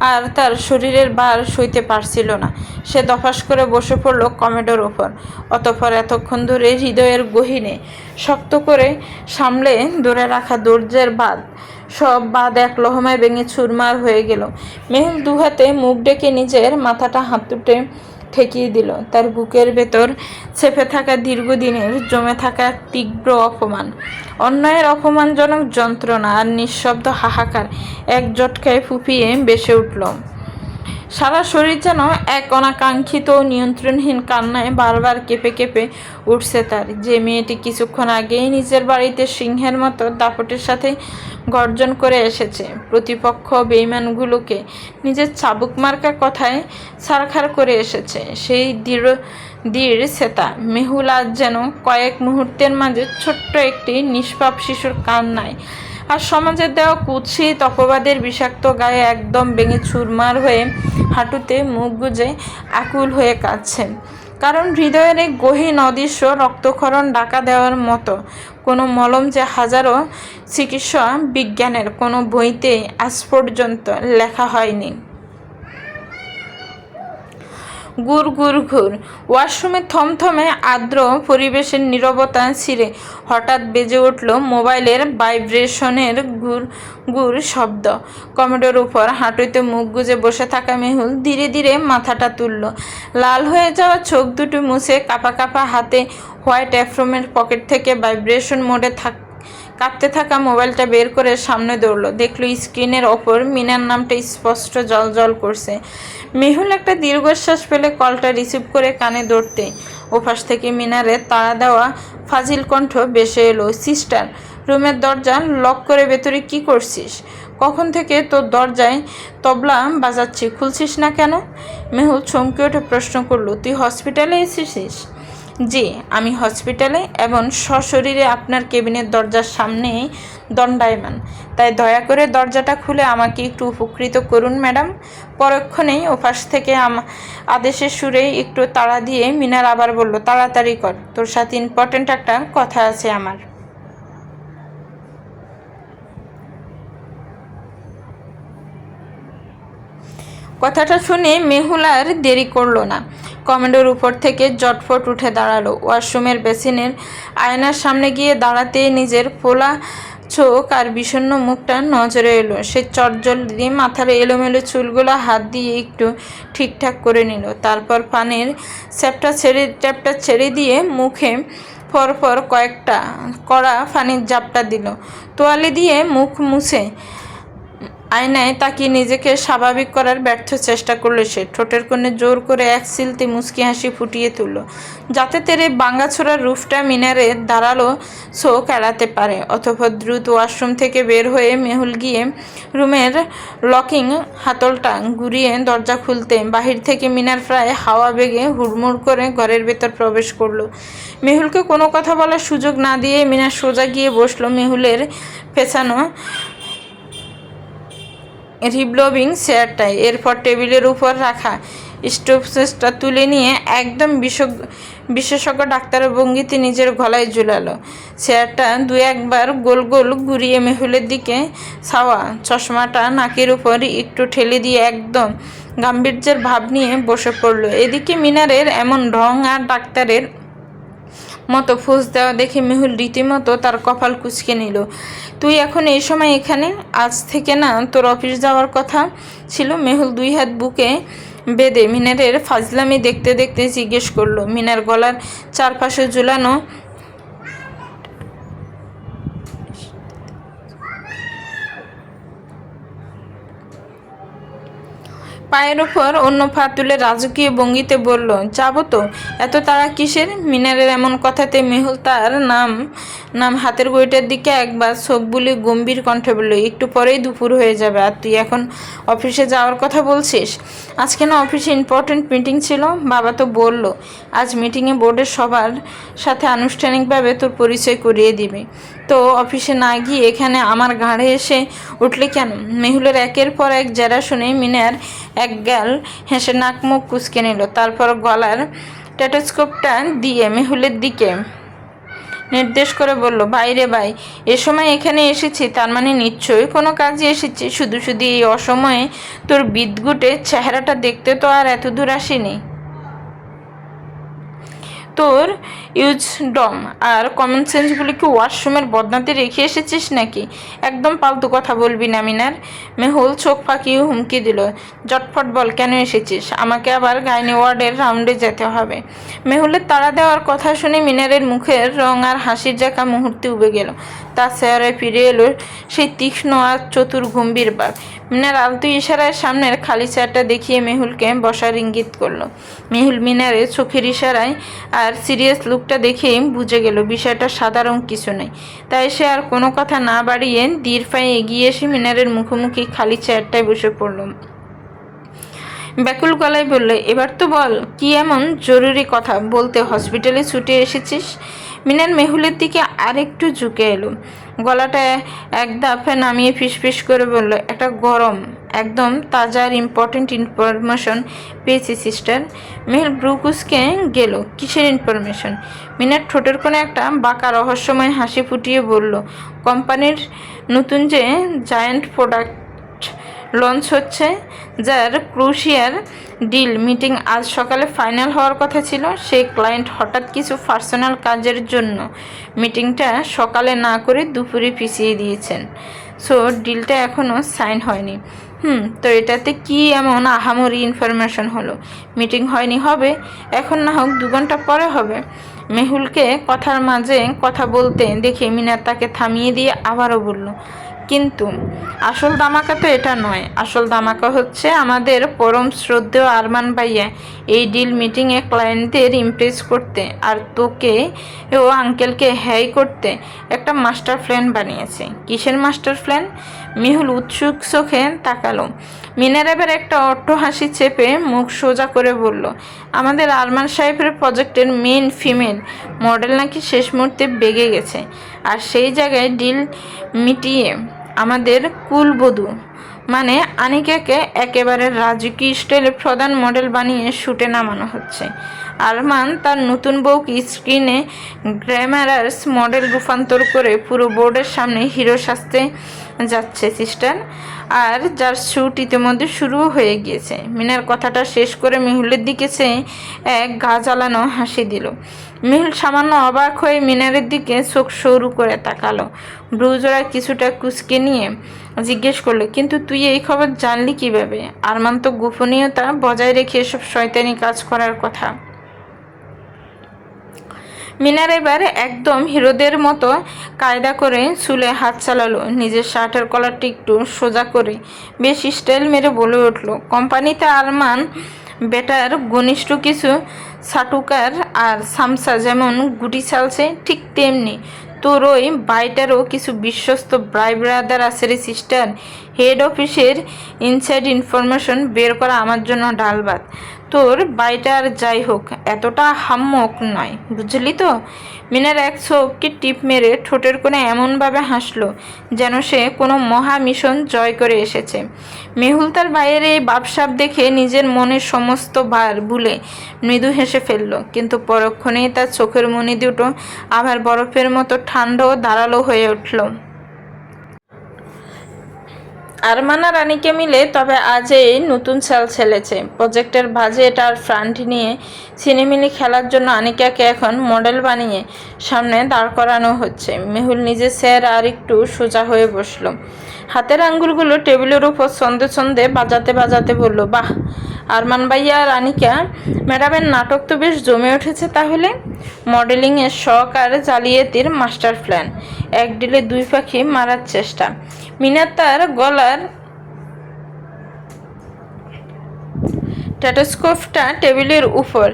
আর তার শরীরের ভার সইতে পারছিল না। সে দফাস করে বসে পড়ল কমেডোর ওপর। অতঃপর এতক্ষণ ধরে হৃদয়ের গহীনে শক্ত করে সামলে ধরে রাখা ধৈর্যের সব বাঁধ এক লহমায় ভেঙে চুরমার হয়ে গেল। মেহুল দুহাতে মুখ ডেকে নিজের মাথাটা হাতুড়ে ঠেকিয়ে দিল। তার বুকের ভেতর চেপে থাকা দীর্ঘদিনের জমে থাকা তীব্র অপমান, অন্যায়ের অপমানজনক যন্ত্রণা আর নিঃশব্দ হাহাকার এক জটকায় ফুপিয়ে বেসে উঠল। সারা শরীর যেন এক অনাকাঙ্ক্ষিত নিয়ন্ত্রণহীন কান্নায় বারবার কেঁপে কেঁপে উঠছে তার। যে মেয়েটি কিছুক্ষণ আগেই নিজের বাড়িতে সিংহের মতো দাপটের সাথে গর্জন করে এসেছে, প্রতিপক্ষ বেঈমানগুলোকে নিজের চাবুক মার্কা কথায় ছারখাড় করে এসেছে, সেই দৃঢ় সেতা মেহুল আজ যেন কয়েক মুহূর্তের মাঝে ছোট্ট একটি নিষ্পাপ শিশুর কান্নায় আর সমাজের দেওয়া কুৎসিত অপবাদের বিষাক্ত গায়ে একদম ভেঙে চুরমার হয়ে হাঁটুতে মুখ গুজে আকুল হয়ে কাঁদছেন। কারণ হৃদয়ের এক গহীন অদৃশ্য রক্তক্ষরণ ডাকা দেওয়ার মতো কোনো মলম যে হাজারো চিকিৎসা বিজ্ঞানের কোনো বইতে আজ পর্যন্ত লেখা হয়নি। ঘুর ঘুর ঘুর। ওয়াশরুমে থমথমে আর্দ্র পরিবেশের নীরবতা ছিঁড়ে হঠাৎ বেজে উঠল মোবাইলের ভাইব্রেশনের গুড় গুড় শব্দ। কমোডোর উপর হাঁটুতে মুখ গুজে বসে থাকা মেহুল ধীরে ধীরে মাথাটা তুলল। লাল হয়ে যাওয়া চোখ দুটো মুছে কাঁপা কাঁপা হাতে হোয়াইট অ্যাফ্রোমের পকেট থেকে ভাইব্রেশন মোডে কাঁপতে থাকা মোবাইলটা বের করে সামনে দৌড়লো। দেখলো স্ক্রিনের ওপর মিনার নামটা স্পষ্ট জল করছে। মেহুল একটা দীর্ঘশ্বাস ফেলে কলটা রিসিভ করে কানে ধরতে ওপাশ থেকে মিনারের তাড়া দেওয়া ফাজিল কণ্ঠ ভেসে এলো, সিস্টার, রুমের দরজা লক করে ভেতরে কি করছিস? কখন থেকে তোর দরজায় তবলা বাজাচ্ছি, খুলছিস না কেন? মেহুল চমকে উঠে প্রশ্ন করলো, তুই হসপিটালে এসেছিস? জি, আমি হসপিটালে এবং সশরীরে আপনার কেবিনের দরজার সামনেই দণ্ডায়মান। তাই দয়া করে দরজাটা খুলে আমাকে একটু উপকৃত করুন ম্যাডাম। পরক্ষণেই ওপাশ থেকে আদেশের সুরে একটু তাড়া দিয়ে মিনার আবার বলল, তাড়াতাড়ি কর, তোর সাথে ইম্পর্ট্যান্ট একটা কথা আছে আমার। কথাটা শুনে মেহুল আর দেরি করলো না। কমেডোর উপর থেকে জটফট উঠে দাঁড়ালো। ওয়াশরুমের বেসিনের আয়নার সামনে গিয়ে দাঁড়াতে নিজের ফোলা চোখ আর বিষণ্ণ মুখটা নজরে এলো। সে চটজলদি মাথার এলোমেলো চুলগুলো হাত দিয়ে একটু ঠিকঠাক করে নিল। তারপর পানের ট্যাপটা ছেড়ে দিয়ে মুখে পরপর কয়েকটা কড়া পানির ঝাপটা দিল। তোয়ালে দিয়ে মুখ মুছে আয়নায় তাকিয়ে নিজেকে স্বাভাবিক করার ব্যর্থ চেষ্টা করলো সে। ঠোঁটের কোণে জোর করে এক সিলতে মুচকি হাসি ফুটিয়ে তুলল, যাতে তেরে বাঙ্গাছোড়ার রুফটা মিনারের দাঁড়ালো চোখ এড়াতে পারে। অতঃপর দ্রুত ওয়াশরুম থেকে বের হয়ে মেহুল গিয়ে রুমের লকিং হাতলটা ঘুরিয়ে দরজা খুলতে বাহির থেকে মিনার প্রায় হাওয়া বেগে হুড়মুড় করে ঘরের ভেতর প্রবেশ করলো। মেহুলকে কোনো কথা বলার সুযোগ না দিয়ে মিনার সোজা গিয়ে বসলো মেহুলের পেছানো রিভলভিং চেয়ারটায়। এরপর টেবিলের উপর রাখা স্টোভসটা তুলে নিয়ে একদম বিশেষজ্ঞ ডাক্তারের ভঙ্গিতে নিজের গলায় ঝুলালো। চেয়ারটা দু একবার গোল গোল ঘুরিয়ে মেহুলের দিকে ছাওয়া চশমাটা নাকের উপর একটু ঠেলে দিয়ে একদম গাম্ভীর্যের ভাব নিয়ে বসে পড়ল। এদিকে মিনারের এমন ঢং আর ডাক্তারের মতো ফুস দেওয়া দেখে মেহুল রীতিমতো তার কপাল কুঁচকে নিল। তুই এখন এই সময় এখানে? আজ থেকে না তোর অফিস যাওয়ার কথা ছিল? মেহুল দুই হাত বুকে বেঁধে মিনারের ফাজলামি দেখতে দেখতে জিজ্ঞেস করলো। মিনার গলার চারপাশে ঝুলানো পায়ের ওপর অন্য পা তুলে রাজকীয় ভঙ্গিতে বলল, যাবো তো, এত তাড়া কিসের? মিনারের এমন কথাতে মেহুল তার নাম হাতের ঘড়িটার দিকে একবার চোখ বুলিয়ে গম্ভীর কণ্ঠে বলল, একটু পরেই দুপুর হয়ে যাবে, আর তুই এখন অফিসে যাওয়ার কথা বলছিস? আজকে না অফিসে ইম্পর্টেন্ট মিটিং ছিল, বাবা তো বলল আজ মিটিংয়ে বোর্ডের সবার সাথে আনুষ্ঠানিকভাবে তোর পরিচয় করিয়ে দিবে। তো অফিসে না গিয়ে এখানে আমার ঘাড়ে এসে উঠলে কেন? মেহুলের একের পর এক জেরা শুনে মিনার এক গাল হেসে নাক মুখ কুঁচকে নিল। তারপর গলার স্টেথোস্কোপটা দিয়ে মেহুলের দিকে নির্দেশ করে বলল, বাইরে ভাই, এ সময় এখানে এসেছি তার মানে নিশ্চয়ই কোনো কাজে এসেছি। শুধু শুধু এই অসময়ে তোর বিদঘুটে চেহারাটা দেখতে তো আর এত দূর আসেনি। তোর ইউজডম আর কমন সেন্সগুলি কি ওয়াশরুমের বদনাতে রেখে এসেছিস নাকি? একদম ফালতু কথা বলবি না মিনার। মেহুল চোখ পাকিয়ে হুমকি দিল, জটফট বল, কেন এসেছিস? আমাকে আবার গাইনি ওয়ার্ডের রাউন্ডে যেতে হবে। মেহুলের তাড়া দেওয়ার কথা শুনে মিনারের মুখের রং আর হাসির জায়গা মুহূর্তে উবে গেল। তার চেহারায় ফিরে এলো সেই তীক্ষ্ণ আর চতুর গম্ভীর ভাব। মিনার আলতু ইশারায় সামনের খালি চেয়ারটা দেখিয়ে মেহুলকে বসার ইঙ্গিত করলো। মেহুল মিনারের চোখের ইশারায় আর সিরিয়াস লুকটা দেখেই বুঝে গেল বিষয়টা সাধারণ কিছু নয়। তাই সে আর কোনো কথা না বাড়িয়ে ধীর পায়ে এগিয়ে এসে মিনারের মুখোমুখি খালি চেয়ারটায় বসে পড়ল। ব্যাকুল গলায় বলল, এবার তো বল, কি এমন জরুরি কথা বলতে হসপিটালে ছুটে এসেছিস? মিনার মেহুলের দিকে আরেকটু ঝুঁকে এলো। গলাটা এক দাফে নামিয়ে ফিসফিস করে বলল, একটা গরম একদম তাজা আর ইম্পর্টেন্ট ইনফরমেশন পেয়েছি সিস্টার। মেহুল ব্রু কুঁচকে গেল, কিসের ইনফরমেশন? মিনার ঠোঁটের কোণে একটা বাঁকা রহস্যময় হাসি ফুটিয়ে বলল, কোম্পানির নতুন যে জায়ান্ট প্রোডাক্ট লঞ্চ হচ্ছে, যার ক্রুশিয়াল ডিল মিটিং আজ সকালে ফাইনাল হওয়ার কথা ছিল, সেই ক্লায়েন্ট হঠাৎ কিছু পার্সোনাল কাজের জন্য মিটিংটা সকালে না করে দুপুরে পিছিয়ে দিয়েছেন। সো ডিলটা এখনও সাইন হয়নি। তো এটাতে কি এমন আহামরি ইনফরমেশন হলো? মিটিং হয়নি, হবে, এখন না হোক 2 ঘন্টা পরে হবে। মেহুলকে কথার মাঝে কথা বলতে দেখে মিনার তাকে থামিয়ে দিয়ে আবারও বলল, কিন্তু আসল ধামাকা তো এটা নয়। আসল ধামাকা হচ্ছে আমাদের পরম শ্রদ্ধেয় আরমান ভাইয়া এই ডিল মিটিংয়ে ক্লায়েন্টদের ইমপ্রেস করতে আর তোকে ও আঙ্কেলকে হ্যাই করতে একটা মাস্টার প্ল্যান বানিয়েছে। কিসের মাস্টার প্ল্যান? মেহুল উৎসুক চোখে তাকালো। মিনার এবার একটা অট্ট হাসি চেপে মুখ সোজা করে বলল, আমাদের আরমান সাহেবের প্রজেক্টের মেন ফিমেল মডেল নাকি শেষ মুহূর্তে বেগে গেছে, আর সেই জায়গায় ডিল মিটিয়ে আমাদের কুলবধূ মানে আনিকাকে একেবারে রাজকীয় স্টাইলে প্রধান মডেল বানিয়ে শুটে নামানো হচ্ছে। আরমান তার নতুন বউকে স্ক্রিনে গ্ল্যামারাস মডেল রূপান্তর করে পুরো বোর্ডের সামনে হিরো সাজতে যাচ্ছে সিস্টার, আর যার শ্যুট ইতিমধ্যে শুরুও হয়ে গিয়েছে। মিনার কথাটা শেষ করে মেহুলের দিকে চেয়ে এক গা জ্বালানো হাসি দিল। মেহুল সামান্য অবাক হয়ে মিনারের দিকে চোখ সরু করে তাকালো, ব্রুজোড়া কিছুটা কুঁচকে নিয়ে জিজ্ঞেস করলো, কিন্তু তুই এই খবর জানলি কিভাবে? আরমান তো গোপনীয়তা বজায় রেখে এসব শয়তানি কাজ করার কথা। মিনার এবার একদম হিরোদের মতো কায়দা করে চুলে হাত চালালো, নিজের শার্টের কলারটি একটু সোজা করে বেশ স্টাইল মেরে বলে উঠলো, কোম্পানিতে আরমান বেটার ঘনিষ্ঠ কিছু সাটুকার আর সামসা যেমন গুটি চালছে, ঠিক তেমনি তোর ওই বাইটারও কিছু বিশ্বস্ত ব্রাই ব্রাদার আছে রে সিস্টার। হেড অফিসের ইনসাইড ইনফরমেশন বের করা আমার জন্য ডাল ভাত। তোর বাইটার যাই হোক এতটা হাম্মক নয়, বুঝলি তো? মিনার এক চোখকে টিপ মেরে ঠোঁটের কোণে এমনভাবে হাসলো যেন সে কোনো মহা মিশন জয় করে এসেছে। মেহুল তার ভাইয়ের এই ভাবসাব দেখে নিজের মনের সমস্ত ভার ভুলে মৃদু হেসে ফেলল, কিন্তু পরক্ষণেই তার চোখের মনি দুটো আবার বরফের মতো ঠান্ডা ও ধারালো হয়ে উঠল। আরমান আর রানীকে মিলে তবে আজ এই নতুন চাল ছেলেছে। প্রজেক্টের বাজেট আর ফ্রান্ট নিয়ে ছিনিমিনি খেলার জন্য আনিকাকে এখন মডেল বানিয়ে সামনে দাঁড় করানো হচ্ছে। মেহুল নিজের স্যার আর একটু সোজা হয়ে বসলো, হাতের আঙ্গুলগুলো টেবিলের উপর ছন্দে ছন্দে বাজাতে বাজাতে বলল, বাহ আরমান ভাইয়া আর আনিকা ম্যাডামের নাটক তো বেশ জমে উঠেছে তাহলে। মডেলিংয়ের শখ আর জালিয়াতির মাস্টার প্ল্যান, এক ডিলে দুই পাখি মারার চেষ্টা। মিনার তার গলার স্টেথোস্কোপটা টেবিলের উপর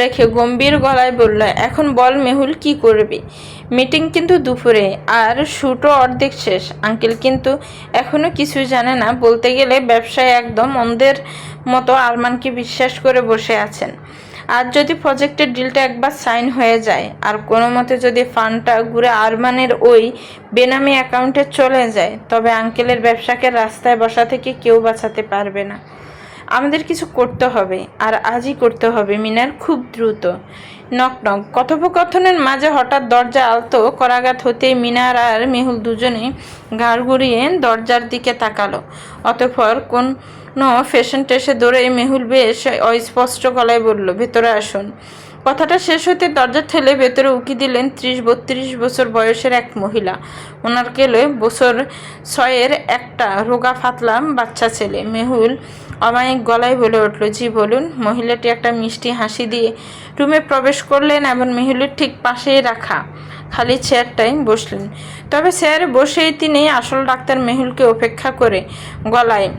রেখে গম্ভীর গলায় বলল, এখন বল মেহুল কি করবি? মিটিং কিন্তু দুপুরে আর শ্যুটও অর্ধেক শেষ। আঙ্কেল কিন্তু এখনো কিছুই জানে না, বলতে গেলে ব্যবসায় একদম অন্ধের মতো আরমানকে বিশ্বাস করে বসে আছেন। আর যদি প্রজেক্টের ডিলটা একবার সাইন হয়ে যায় আর কোনো মতে যদি ফান্ডটা ঘুরে আরমানের ওই বেনামি অ্যাকাউন্টে চলে যায়, তবে আঙ্কেলের ব্যবসাকে রাস্তায় বসা থেকে কেউ বাঁচাতে পারবে না। আমাদের কিছু করতে হবে, আর আজই করতে হবে মিনার, খুব দ্রুত। Knock knock. কথোপকথনের মাঝে হঠাৎ দরজা আলতো করাঘাত হতেই মিনার আর মেহুল দুজনেই ঘাড় ঘুরিয়ে দরজার দিকে তাকালো। অতঃপর কোনো ফ্যাশন টেসে দৌড়ে মেহুল বেশ অস্পষ্ট গলায় বলল, ভেতরে আসুন। কথাটা শেষ হতে দরজা ঠেলে ভেতরে উকি দিলেন 30-32 বছর বয়সের এক মহিলা। ওনার কেলে বছর 6-এর একটা রোগা ফাতলা বাচ্চা ছেলে। মেহুল অমায়িক গলায় বলে উঠল, জি বলুন। মহিলাটি একটা মিষ্টি হাসি দিয়ে রুমে প্রবেশ করলেন এবং মেহুলের ঠিক পাশেই রাখা খালি চেয়ারটায় বসলেন। তবে চেয়ারে বসেই তিনি আসল ডাক্তার মেহুলকে উপেক্ষা করে গলায়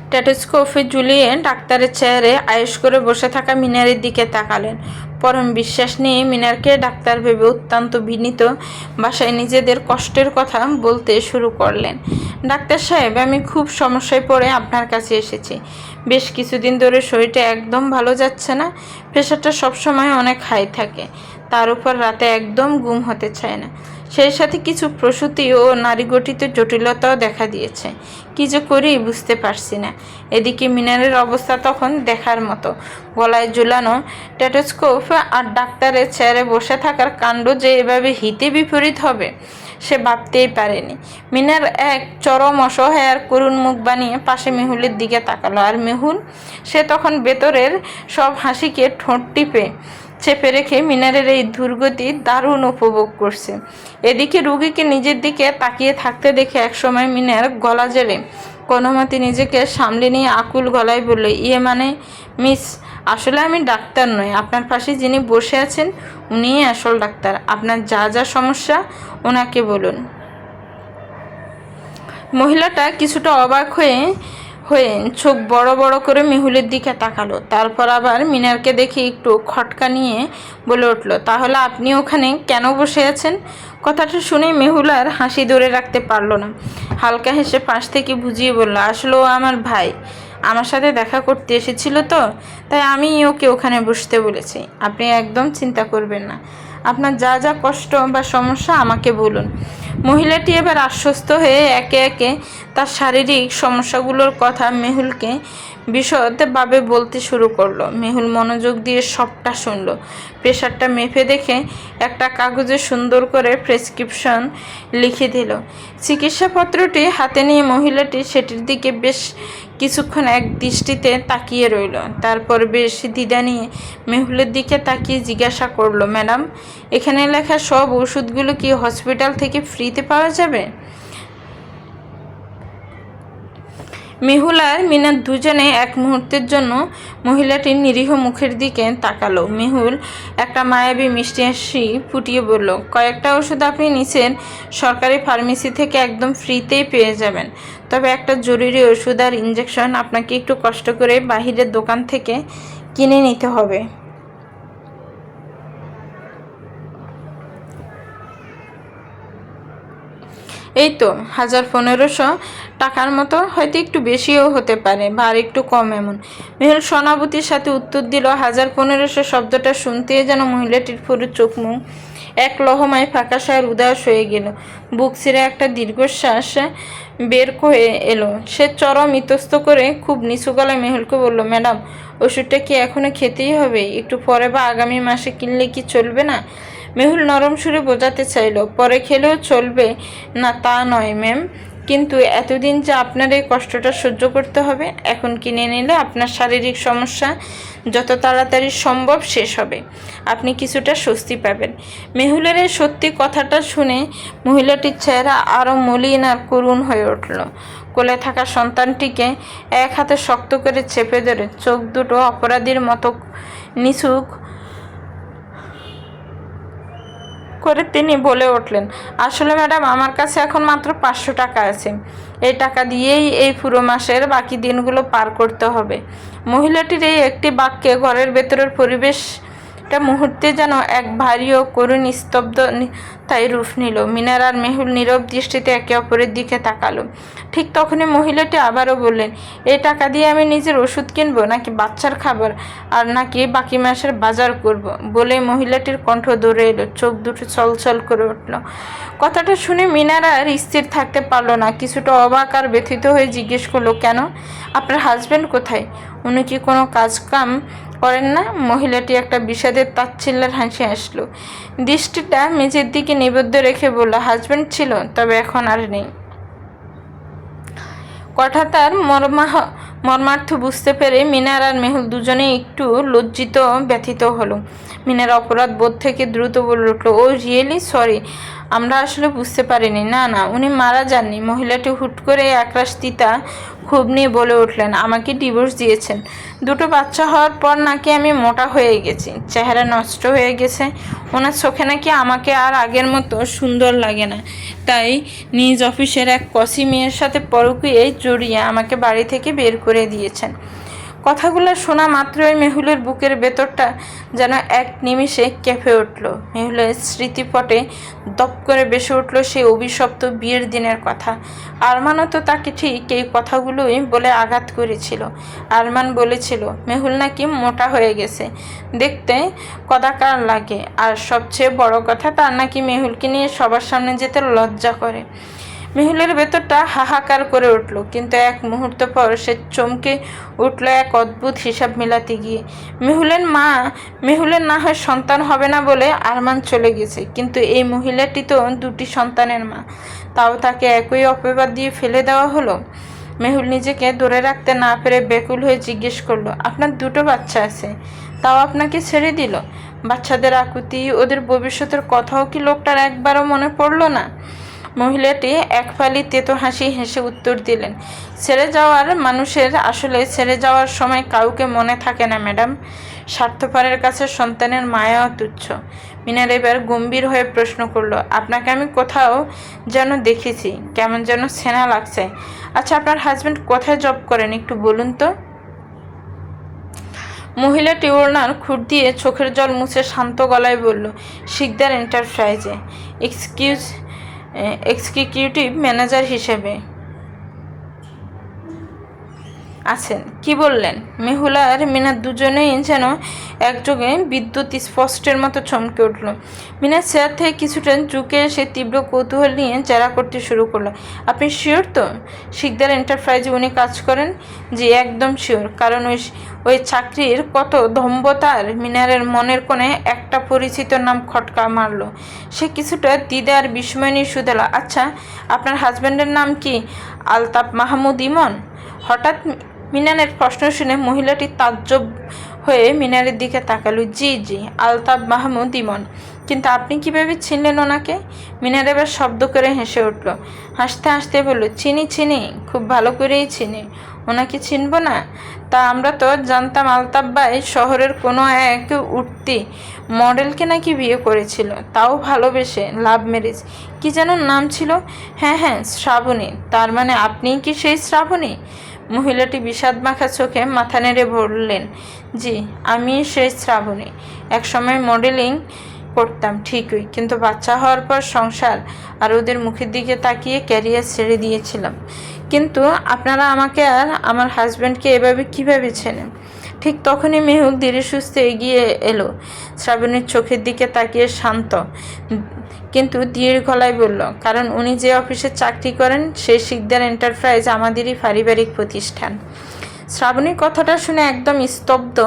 স্টেথোস্কোপে ঝুলিয়ে ডাক্তারের চেয়ারে আয়েশ করে বসে থাকা মিনারের দিকে তাকালেন। পরম বিশ্বাস নিয়ে মিনারকে ডাক্তার ভেবে অত্যন্ত বিনীত ভাষায় নিজেদের কষ্টের কথা বলতে শুরু করলেন। ডাক্তার সাহেব, আমি খুব সমস্যায় পড়ে আপনার কাছে এসেছি। বেশ কিছুদিন ধরে শরীরটা একদম ভালো যাচ্ছে না, প্রেশারটা সবসময় অনেক হাই থাকে, তার উপর রাতে একদম ঘুম হতে চায় না, সেই সাথে কিছু প্রসূতি ও নারীগঠিত জটিলতাও দেখা দিয়েছে। কী যে করি বুঝতে পারছি না। এদিকে মিনারের অবস্থা তখন দেখার মতো, গলায় ঝুলানো স্টেথোস্কোপ আর ডাক্তারের চেয়ারে বসে থাকার কাণ্ড যে এভাবে হিতে বিপরীত হবে সে ভাবতেই পারেনি। মিনার এক চরম অসহায় আর করুণ মুখ বানিয়ে পাশে মেহুলের দিকে তাকালো, আর মেহুল সে তখন ভেতরের সব হাসিকে ঠোঁট টিপে চেপে রেখে মিনারের এই দুর্গতি দারুণ উপভোগ করছে। এদিকে রুগীকে নিজের দিকে তাকিয়ে থাকতে দেখে একসময় মিনার গলা জেরে কোনোমতে নিজেকে সামলে নিয়ে আকুল গলায় বলল, ইয়ে মানে মিস, আসলে আমি ডাক্তার নই, আপনার পাশে যিনি বসে আছেন উনিই আসল ডাক্তার। আপনার যা যা সমস্যা ওনাকে বলুন। মহিলাটা কিছুটা অবাক হয়ে চোখ বড় বড় করে মেহুলের দিকে তাকালো, তারপর আবার মিনারকে দেখে একটু খটকা নিয়ে বলে উঠল, তাহলে আপনি ওখানে কেন বসে আছেন? কথাটা শুনে মেহুল আর হাসি ধরে রাখতে পারল না, হালকা হেসে পাশ থেকে বুঝিয়ে বলল, আসলে ও আমার ভাই, আমার সাথে দেখা করতে এসেছিল তো, তাই আমি ওকে ওখানে বসতে বলেছি। আপনি একদম চিন্তা করবেন না, আপনার যা যা কষ্ট বা সমস্যা আমাকে বলুন। মহিলাটি এবার আশ্বস্ত হয়ে একে একে তার শারীরিক সমস্যাগুলোর কথা মেহুলকে বিশদভাবে বলতে শুরু করলো। মেহুল মনোযোগ দিয়ে সবটা শুনলো। প্রেশারটা মেপে দেখে একটা কাগজে সুন্দর করে প্রেসক্রিপশন লিখে দিল। চিকিৎসাপত্রটি হাতে নিয়ে মহিলাটি সেটির দিকে বেশ কিছুক্ষণ এক দৃষ্টিতে তাকিয়ে রইল। তারপর বেশ দ্বিধা নিয়ে মেহুলের দিকে তাকিয়ে জিজ্ঞাসা করলো, ম্যাডাম, এখানে লেখা সব ওষুধগুলো কি হসপিটাল থেকে ফ্রিতে পাওয়া যাবে? মেহুল আর মিনা দুজনে এক মুহূর্তের জন্য মহিলাটির নিরীহ মুখের দিকে তাকালো। মেহুল একটা মায়াবী মিষ্টি হাসি ফুটিয়ে বলল, কয়েকটা ওষুধ আপনি নিচের সরকারি ফার্মেসি থেকে একদম ফ্রিতেই পেয়ে যাবেন। তবে একটা জরুরি ওষুধ আর ইঞ্জেকশন আপনাকে একটু কষ্ট করে বাহিরের দোকান থেকে কিনে নিতে হবে। এই তো 1500 টাকার মতো, হয়তো একটু বেশিও হতে পারে বা আর একটু কম এমন। মেহুল সহানুভূতির সাথে উত্তর দিল। 1500 শব্দটা শুনতেই যেন মহিলাটির পুরো চোখ মুখ এক লহমায় ফ্যাকাশে আর উদাস হয়ে গেল। বুক ছিঁড়ে একটা দীর্ঘশ্বাস বের করে এলো। সে চরম ইতস্ত করে খুব নিচু গলায় মেহুলকে বলল, ম্যাডাম, ওষুধটা কি এখনো খেতেই হবে? একটু পরে বা আগামী মাসে কিনলে কি চলবে না? মেহুল নরম সুরে বোঝাতে চাইল, পরে খেলেও চলবে না তা নয় ম্যাম, কিন্তু এতদিন যে আপনার এই কষ্টটা সহ্য করতে হবে, এখন কিনে নিলে আপনার শারীরিক সমস্যা যত তাড়াতাড়ি সম্ভব শেষ হবে, আপনি কিছুটা স্বস্তি পাবেন। মেহুলের এই সত্যি কথাটা শুনে মহিলাটির চেহারা আরও মলিন আর করুণ হয়ে উঠল। কোলে থাকা সন্তানটিকে এক হাতে শক্ত করে চেপে ধরে চোখ দুটো অপরাধীর মতো নিছুক করে তিনি বলে উঠলেন, আসলে ম্যাডাম, আমার কাছে এখন মাত্র 500 টাকা আছে। এই টাকা দিয়েই এই পুরো মাসের বাকি দিনগুলো পার করতে হবে। মহিলাটির এই একটি বাক্যে ঘরের ভেতরের পরিবেশটা মুহূর্তে যেন এক ভারী ও করুণ স্তব্ধ তাই রূপ নিল। মিনার আর মেহুল নীরব দৃষ্টিতে একে অপরের দিকে তাকালো। ঠিক তখনই মহিলাটি আবারও বললেন, এই টাকা দিয়ে আমি নিজের ওষুধ কিনবো, নাকি বাচ্চার খাবার, আর নাকি বাকি মাসের বাজার করব? বলে মহিলাটির কণ্ঠ দৌড়ে এলো, চোখ দুটো চলচল করে উঠল। কথাটা শুনে মিনার আর স্থির থাকতে পারলো না। কিছুটা অবাক আর ব্যথিত হয়ে জিজ্ঞেস করলো, কেন? আপনার হাজব্যান্ড কোথায়? উনি কি কোনো কাজ কাম করেন না? মহিলাটি একটা বিষাদের তাচ্ছিল্যের হাসি আসলো। দৃষ্টিটা মেঝের দিকে নিবদ্ধ রেখে বলল, হাজব্যান্ড ছিল, তবে এখন আর নেই। কথাটার মর্মার্থ বুঝতে পেরে মিনার আর মেহুল দুজনেই একটু লজ্জিত ব্যথিত হলো। মিনার অপরাধ বোধ থেকে দ্রুত বলে উঠল, ও রিয়েলি সরি, আমরা আসলে বুঝতে পারিনি। না না, উনি মারা যাননি। মহিলাটি হুট করে একরাশ তিতা ক্ষোভ নিয়ে বলে উঠলেন, আমাকে ডিভোর্স দিয়েছেন। 2টো বাচ্চা হওয়ার পর নাকি আমি মোটা হয়ে গেছি, চেহারা নষ্ট হয়ে গেছে, ওনার চোখে নাকি আমাকে আর আগের মতো সুন্দর লাগে না, তাই নিজ অফিসের এক কসি মেয়ের সাথে পরকীয়ায় জড়িয়ে আমাকে বাড়ি থেকে বের করে দিয়েছেন। কথাগুলো শোনা মাত্রই মেহুলের বুকের ভেতরটা যেন এক নিমিষে কেঁপে উঠল। মেহুলের স্মৃতিপটে দপ করে বেসে উঠল সেই অভিশপ্ত বিয়ের দিনের কথা। আরমানও তো তাকে ঠিক এই কথাগুলোই বলে আঘাত করেছিল। আরমান বলেছিল মেহুল নাকি মোটা হয়ে গেছে, দেখতে কদাকার লাগে, আর সবচেয়ে বড় কথা, তার নাকি মেহুলকে নিয়ে সবার সামনে যেতে লজ্জা করে। মেহুলের ভেতরটা হাহাকার করে উঠল, কিন্তু এক মুহূর্ত পর সে চমকে উঠল এক অদ্ভুত হিসাব মেলাতে গিয়ে। মেহুলের না হয় সন্তান হবে না বলে আরমান চলে গেছে, কিন্তু এই মহিলাটি তো 2টি সন্তানের মা, তাও তাকে একই অপবাদ দিয়ে ফেলে দেওয়া হলো। মেহুল নিজেকে ধরে রাখতে না পেরে ব্যাকুল হয়ে জিজ্ঞেস করলো, আপনার 2টো বাচ্চা আছে, তাও আপনাকে ছেড়ে দিল? বাচ্চাদের আকুতি, ওদের ভবিষ্যতের কথাও কি লোকটার একবারও মনে পড়লো না? মহিলাটি এক ফালি তেতো হাসি হেসে উত্তর দিলেন, ছেড়ে যাওয়ার মানুষের আসলে ছেড়ে যাওয়ার সময় কাউকে মনে থাকে না ম্যাডাম, স্বার্থপরের কাছে সন্তানের মায়াও তুচ্ছ। মিনার এবার গম্ভীর হয়ে প্রশ্ন করলো, আপনাকে আমি কোথাও যেন দেখেছি, কেমন যেন চেনা লাগছে। আচ্ছা, আপনার হাজব্যান্ড কোথায় জব করেন একটু বলুন তো? মহিলাটি ওড়নার খুঁট দিয়ে চোখের জল মুছে শান্ত গলায় বলল, শিকদার এন্টারপ্রাইজে এক্সিকিউটিভ ম্যানেজার হিসেবে। আছেন। কি বললেন? মেহুল আর মিনা দুজনেই যেন একযোগে বিদ্যুৎ স্পষ্টের মতো চমকে উঠল। মিনা চেয়ার থেকে কিছুটা ঝুঁকে এসে তীব্র কৌতূহল নিয়ে জেরা করতে শুরু করলো। আপনি শিওর তো শিকদার এন্টারপ্রাইজে উনি কাজ করেন? জি একদম শিওর। কারণ ওই চাকরির কত ধম্বতার মিনারের মনের কোণে একটা পরিচিত নাম খটকা মারল। সে কিছুটা দ্বিধা আর বিস্ময় নিয়ে শুধাল, আচ্ছা আপনার হাজব্যান্ডের নাম কি আলতাফ মাহমুদ ইমন? হঠাৎ মিনারের প্রশ্ন শুনে মহিলাটি তাজ্জব হয়ে মিনারের দিকে তাকালো। জি জি, আলতাফ মাহমুদ ইমন। কিন্তু আপনি কিভাবে চিনলেন ওনাকে? মিনার এবার শব্দ করে হেসে উঠল। হাসতে হাসতে বলল, চিনি, খুব ভালো করেই চিনি। ওনাকে চিনব না? তা আমরা তো জানতাম আলতাফ ভাই শহরের কোনো এক উঠতি মডেলকে নাকি বিয়ে করেছিল, তাও ভালোবেসে, লাভ ম্যারেজ। কি যেন নাম ছিল? হ্যাঁ, শ্রাবণী। তার মানে আপনিই কি সেই শ্রাবণী? মহিলাটি বিষাদ মাখা চোখে মাথা নেড়ে বললেন, জি আমি সেই শ্রাবণী। একসময় মডেলিং করতাম ঠিকই, কিন্তু বাচ্চা হওয়ার পর সংসার আর ওদের মুখের দিকে তাকিয়ে ক্যারিয়ার ছেড়ে দিয়েছিলাম। কিন্তু আপনারা আমাকে আর আমার হাজব্যান্ডকে এভাবে কীভাবে চেনেন? ঠিক তখনই মেহুল ধীরে সুস্থে এগিয়ে এলো, শ্রাবণীর চোখের দিকে তাকিয়ে শান্ত কিন্তু ধীর গলায় বলল, কারণ উনি যে অফিসে চাকরি করেন সেই শিকদার এন্টারপ্রাইজ আমাদেরই পারিবারিক প্রতিষ্ঠান। শ্রাবণীর কথাটা শুনে একদম স্তব্ধ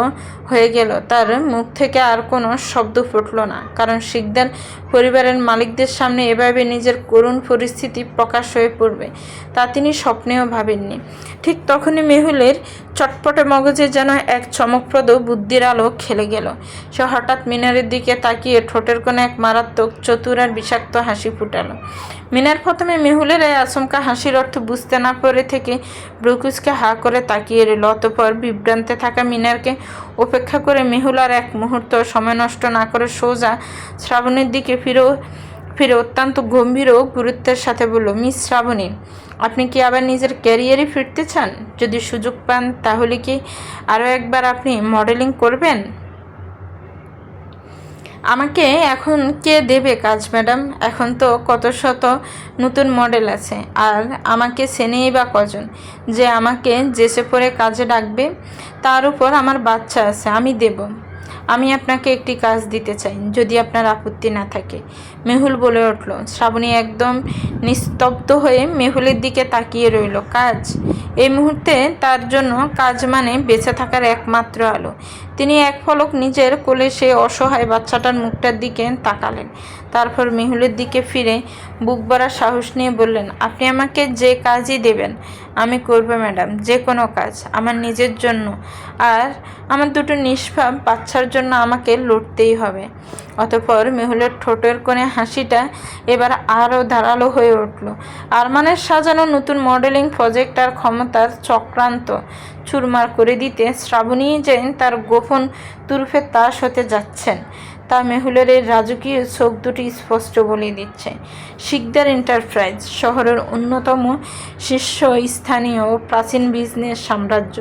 হয়ে গেল। তার মুখ থেকে আর কোনো শব্দ ফুটল না, কারণ শিকদার পরিবারের মালিকদের সামনে এভাবে নিজের করুণ পরিস্থিতি প্রকাশ হয়ে পড়বে তা তিনি স্বপ্নেও ভাবেননি। ঠিক তখনই মেহুলের চটপটে মগজে যেন এক চমকপ্রদ বুদ্ধির আলো খেলে গেল। সে হঠাৎ মিনারের দিকে তাকিয়ে ঠোঁটের কোণে এক মারাত্মক চতুর আর বিষাক্ত হাসি ফুটালো। মিনার প্রথমে মেহুলের এই আচমকা হাসির অর্থ বুঝতে না পেরে থেকে ব্রুকুসকে হা করে তাকিয়ে রইল। অতঃপর বিভ্রান্তে থাকা মিনারকে উপেক্ষা করে মেহুল আর এক মুহূর্ত সময় নষ্ট না করে সোজা শ্রাবণীর দিকে ফিরে অত্যন্ত গম্ভীর ও গুরুত্বের সাথে বলল, মিস শ্রাবণী, আপনি কি আবার নিজের ক্যারিয়ারে ফিরতে চান? যদি সুযোগ পান তাহলে কি আরও একবার আপনি মডেলিং করবেন? আমাকে এখন কে দেবে কাজ ম্যাডাম? এখন তো কত শত নতুন মডেল আছে, আর আমাকে চেনেই বা কজন যে আমাকে জেসে পড়ে কাজে ডাকবে? তার উপর আমার বাচ্চা আছে, আমি দেব। আমি আপনাকে একটি কাজ দিতে চাই, যদি আপনার আপত্তি না থাকে, মেহুল বলে উঠল। শ্রাবণী একদম নিস্তব্ধ হয়ে মেহুলের দিকে তাকিয়ে রইল। কাজ? এই মুহূর্তে তার জন্য কাজ মানে বেঁচে থাকার একমাত্র আলো। তিনি এক পলক নিজের কোলে সেই অসহায় বাচ্চাটার মুখটার দিকে তাকালেন, তারপর মেহুলের দিকে ফিরে বুক ভরা সাহস নিয়ে বললেন, আপনি আমাকে যে কাজই দেবেন আমি করব ম্যাডাম, যে কোনো কাজ, আমার নিজের জন্য আর আমার দুটো নিষ্পাপ বাচ্চার জন্য আমাকে লড়তেই হবে। অতঃপর মেহুলের ঠোঁটের কোণে হাসিটা এবার আরও ধারালো হয়ে উঠল। আরমানের সাজানো নতুন মডেলিং প্রজেক্ট আর ক্ষমতার চক্রান্ত চুরমার করে দিতে শ্রাবণী যে তার গোপন তুরফে তাস হতে যাচ্ছেন তা মেহুলের এই রাজকীয় চোখ দুটি স্পষ্ট বলে দিচ্ছে। শিকদার এন্টারপ্রাইজ শহরের অন্যতম শীর্ষস্থানীয় ও প্রাচীন বিজনেস সাম্রাজ্য।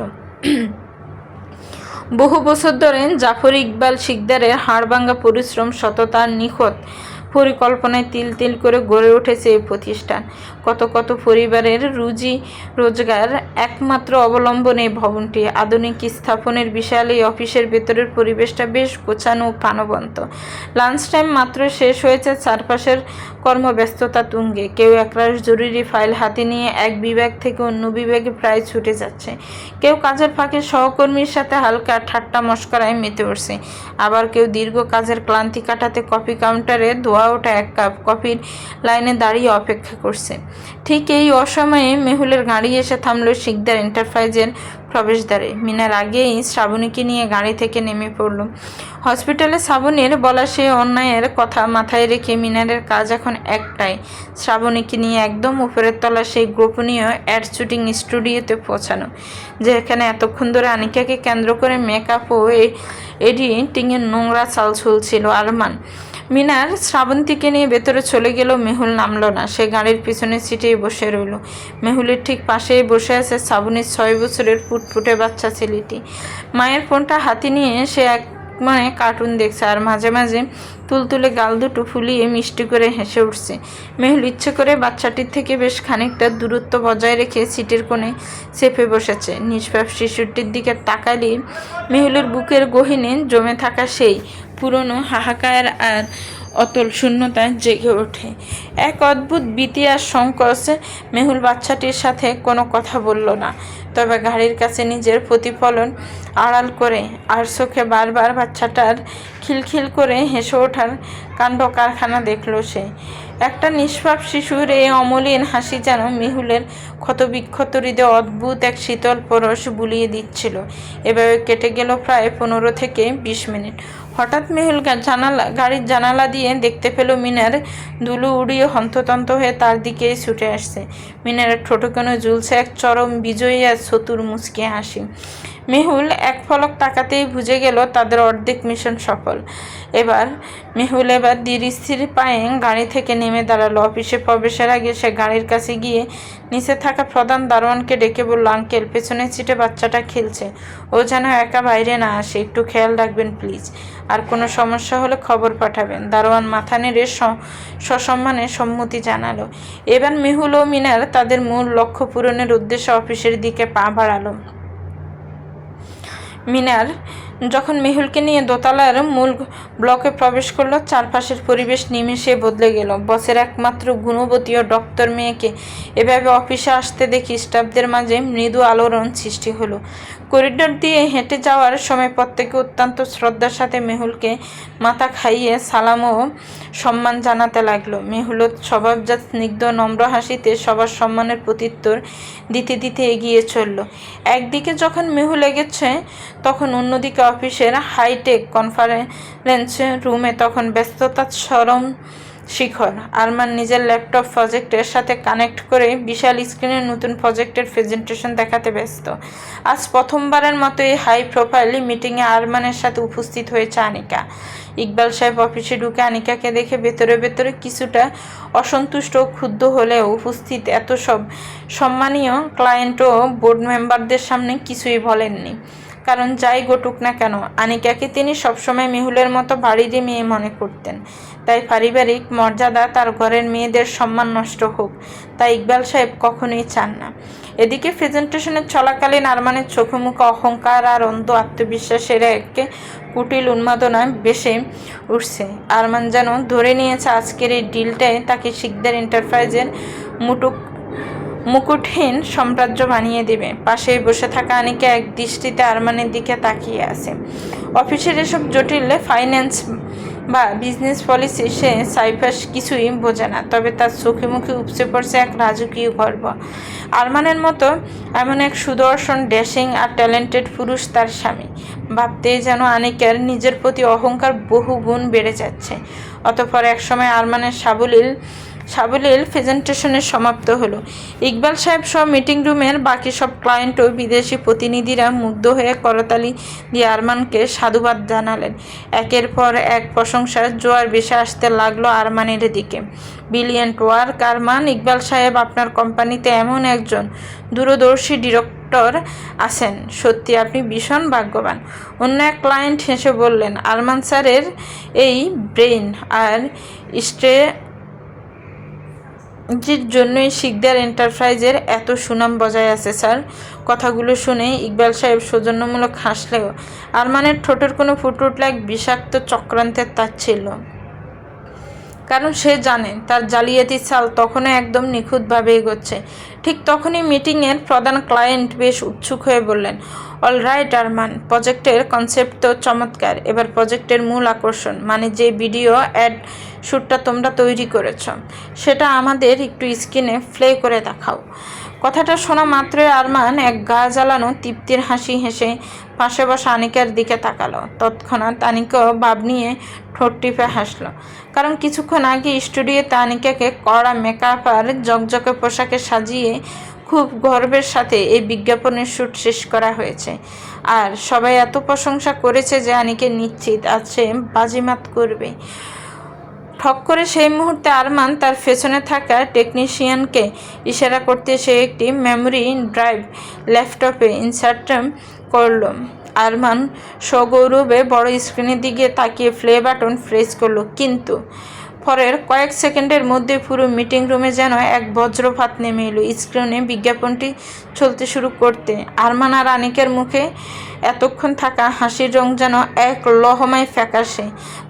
বহু বছর ধরে জাফর ইকবাল শিকদারের হাড়ভাঙ্গা পরিশ্রম, সততা, নিখুঁত পরিকল্পনায় তিল তিল করে গড়ে উঠেছে এই প্রতিষ্ঠান। কত পরিবারের রুজি রোজগার একমাত্র অবলম্বন এই ভবনটি। আধুনিক স্থাপনের বিশাল এই অফিসের ভেতরের পরিবেশটা বেশ গোছানো ও প্রাণবন্ত। লাঞ্চ টাইম মাত্র শেষ হয়েছে, চারপাশের কর্মব্যস্ততা তুঙ্গে। কেউ একরাশ জরুরি ফাইল হাতে নিয়ে এক বিভাগ থেকে অন্য বিভাগে প্রায় ছুটে যাচ্ছে, কেউ কাজের ফাঁকে সহকর্মীর সাথে হালকা ঠাট্টা মশকরায় মেতে উঠছে, আবার কেউ দীর্ঘ কাজের ক্লান্তি কাটাতে কফি কাউন্টারে ধোয়া ওঠা এক কাপ কফির লাইনে দাঁড়িয়ে অপেক্ষা করছে। ঠিক এই অসময়ে মেহুলের গাড়ি এসে থামল শিকদার এন্টারপ্রাইজের প্রবেশদ্বারে। মিনার আগেই শ্রাবণীকে নিয়ে গাড়ি থেকে নেমে পড়ল। হসপিটালে শ্রাবণীর বলা সেই অন্যায়ের কথা মাথায় রেখে মিনারের কাজ এখন একটাই, শ্রাবণীকে নিয়ে একদম উপরের তলা সেই গোপনীয় অ্যাড শুটিং স্টুডিওতে পৌঁছানো, যেখানে এতক্ষণ ধরে আনিকাকে কেন্দ্র করে মেকআপ ও এডিটিংয়ের নোংরা চাল চলছিল। আরমান মিনার শ্রাবন্তীকে নিয়ে ভেতরে চলে গেল। মেহুল নামলো না, সে গাড়ির পিছনের সিটেই বসে রইল। মেহুলের ঠিক পাশেই বসে আছে শ্রাবণীর 6 বছরের ফুটফুটে বাচ্চা ছেলেটি। মায়ের ফোনটা হাতে নিয়ে সে এক কার্টুন দেখছে আর মাঝে মাঝে তুলতুলে গাল দুটো ফুলিয়ে মিষ্টি করে হেসে উঠছে। মেহুল ইচ্ছে করে বাচ্চাটির থেকে বেশ খানিকটা দূরত্ব বজায় রেখে সিটের কোণে চেপে বসেছে। নিষ্পাপ শিশুটির দিকে তাকালে মেহুলের বুকের গহীনে জমে থাকা সেই পুরনো হাহাকার আর অতল শূন্যতায় জেগে ওঠে এক অদ্ভুত ভীতি আর সংকোচ। মেহুল বাচ্চাটির সাথে কোনো কথা বলল না, তবে গাড়ির কাছে নিজের প্রতিফলন আড়াল করে আর চোখে বারবার বাচ্চাটার খিলখিল করে হেসে ওঠার কাণ্ড কারখানা দেখল সে। একটা নিষ্পাপ শিশুর এই অমলিন হাসি যেন মেহুলের ক্ষতবিক্ষত হৃদয়ে অদ্ভুত এক শীতল পরশ বুলিয়ে দিচ্ছিল। এভাবে কেটে গেল প্রায় 15 থেকে 20 মিনিট। হঠাৎ মেহুল গাড়ির জানালা দিয়ে দেখতে পেল মিনার দুলু উড়িয়ে হন্ততন্ত হয়ে তার দিকেই ছুটে আসছে। মিনারের ঠোঁটো কোনো ঝুলছে এক চরম বিজয়ী আর চতুর মুচকি হাসি। মেহুল এক পলক তাকাতেই বুঝে গেল তাদের অর্ধেক মিশন সফল। মেহুল এবার ধীরস্থির পায়ে গাড়ি থেকে নেমে দাঁড়ালো। অফিসে প্রবেশের আগে সে গাড়ির কাছে গিয়ে নিচে থাকা প্রধান দারোয়ানকে ডেকে বলল, আঙ্কেল, পেছনের সিটে বাচ্চাটা খেলছে, ও যেন একা বাইরে না আসে, একটু খেয়াল রাখবেন প্লিজ, আর কোনো সমস্যা হলে খবর পাঠাবেন। দারোয়ান মাথা নেড়ে সসম্মানে সম্মতি জানালো। এবার মেহুল ও মিনার তাদের মূল লক্ষ্য পূরণের উদ্দেশ্যে অফিসের দিকে পা বাড়ালো। মিনার যখন মেহুলকে নিয়ে দোতলার মূল ব্লকে প্রবেশ করলো, চারপাশের পরিবেশ নিমেষে বদলে গেল। বসের একমাত্র গুণবতী ও ডক্টর মেয়েকে এভাবে অফিসে আসতে দেখি স্টাফদের মাঝে মৃদু আলোড়ন সৃষ্টি হলো। করিডোর দিয়ে হেঁটে যাওয়ার সময় প্রত্যেকে অত্যন্ত শ্রদ্ধার সাথে মেহুলকে মাথা খাইয়ে সালাম ও সম্মান জানাতে লাগলো। মেহুলত স্বভাবজাত স্নিগ্ধ নম্র হাসিতে সবার সম্মানের প্রত্যুত্তর দিতে দিতে এগিয়ে চলল। একদিকে যখন মেহুল এগেছে, তখন অন্যদিকে অফিসের হাইটেক কনফারেন্স রুমে তখন ব্যস্ততার চরম শিখর। আরমান নিজের ল্যাপটপ প্রজেক্টের সাথে কানেক্ট করে বিশাল স্ক্রিনের নতুন প্রজেক্টের প্রেজেন্টেশন দেখাতে ব্যস্ত। আজ প্রথমবারের মতো এই হাই প্রোফাইল মিটিংয়ে আরমানের সাথে উপস্থিত হয়েছে আনিকা। ইকবাল সাহেব অফিসে ঢুকে আনিকাকে দেখে ভেতরে ভেতরে কিছুটা অসন্তুষ্ট ও ক্ষুব্ধ হলেও উপস্থিত এত সব সম্মানীয় ক্লায়েন্ট ও বোর্ড মেম্বারদের সামনে কিছুই বলেননি। কারণ যাই ঘটুক না কেন, আনিকাকে তিনি সবসময় মেহুলের মতো বাড়িরই মেয়ে মনে করতেন। তাই পারিবারিক মর্যাদা, তার ঘরের মেয়েদের সম্মান নষ্ট হোক, তাই ইকবাল সাহেব কখনোই চান না। এদিকে প্রেজেন্টেশনের চলাকালীন আরমানের চোখে মুখে অহংকার আর অন্ধ আত্মবিশ্বাসের এক কুটিল উন্মাদনায় বেশে উঠছে। আরমান যেন ধরে নিয়েছে আজকের এই ডিলটায় তাকে শিকদার এন্টারপ্রাইজের মুকুটহীন সাম্রাজ্য বানিয়ে দেবে। পাশেই বসে থাকা আনিকা এক দৃষ্টিতে আরমানের দিকে তাকিয়ে আছে। অফিসের এসব জটিল ফাইন্যান্স বা বিজনেস পলিসি সে সাইফাস কিছুই বোঝে না, তবে তার চোখে মুখে উপচে পড়ছে এক রাজকীয় গর্ব। আরমানের মতো এমন এক সুদর্শন, ড্যাশিং আর ট্যালেন্টেড পুরুষ তার স্বামী। ভাবতেই যেন আনিকার নিজের প্রতি অহংকার বহু গুণ বেড়ে যাচ্ছে। অতঃপর একসময় আরমানের সাবলীল প্রেজেন্টেশনের সমাপ্ত হলো। ইকবাল সাহেব সহ মিটিং রুমের বাকি সব ক্লায়েন্ট ও বিদেশি প্রতিনিধিরা মুগ্ধ হয়ে করতালি দিয়ে আরমানকে সাধুবাদ জানালেন। একের পর এক প্রশংসার জোয়ার ভেসে আসতে লাগলো আরমানের দিকে। ব্রিলিয়েন্ট ওয়ার্ক আরমান, ইকবাল সাহেব, আপনার কোম্পানিতে এমন একজন দূরদর্শী ডিরেক্টর আছেন, সত্যি আপনি ভীষণ ভাগ্যবান। অন্য এক ক্লায়েন্ট হেসে বললেন, আরমান স্যারের এই ব্রেইন আর জির জন্যই শিকদার এন্টারপ্রাইজের এত সুনাম বজায় আছে স্যার। কথাগুলো শুনে ইকবাল সাহেব সৌজন্যমূলক হাসলেও আরমানের ঠোঁটের কোনো ফুট উঠল এক বিষাক্ত চক্রান্তের তাচ্ছিল্য। কারণ সে জানে তার জালিয়াতি চাল তখনও একদম নিখুঁতভাবে এগোচ্ছে। ঠিক তখনই মিটিংয়ের প্রধান ক্লায়েন্ট বেশ উৎসুক হয়ে বললেন, অলরাইট আরমান, প্রজেক্টের কনসেপ্ট তো চমৎকার, এবার প্রজেক্টের মূল আকর্ষণ, মানে যে ভিডিও অ্যাড শ্যুটটা তোমরা তৈরি করেছ, সেটা আমাদের একটু স্ক্রিনে প্লে করে দেখাও। কথাটা শোনা মাত্রই আরমান এক গা জ্বালানো তৃপ্তির হাসি হেসে পাশে বসা আনিকার দিকে তাকালো। তৎক্ষণাৎ আনিকাও ভাব নিয়ে ঠোঁট টিপে হাসলো, কারণ কিছুক্ষণ আগে স্টুডিওতে আনিকাকে কড়া মেকআপ আর জকজকে পোশাকে সাজিয়ে খুব গর্বের সাথে এই বিজ্ঞাপনের শ্যুট শেষ করা হয়েছে। আর সবাই এত প্রশংসা করেছে যে আনিকা নিশ্চিত আছে বাজিমাত করবে। ঠক করে সেই মুহূর্তে আরমান তার পেছনে থাকা টেকনিশিয়ানকে ইশারা করতে সে একটি মেমোরি ড্রাইভ ল্যাপটপে ইনসার্ট করল। আরমান সগৌরবে বড় স্ক্রিনের দিকে তাকিয়ে প্লে বাটন প্রেস করলো, কিন্তু পরের কয়েক সেকেন্ডের মধ্যে পুরো মিটিং রুমে যেন এক বজ্রপাত নেমে এলো। স্ক্রিনে বিজ্ঞাপনটি চলতে শুরু করতে আরমান আর আনিকার মুখে এতক্ষণ থাকা হাসির রং যেন এক লহমায় ফ্যাকাশে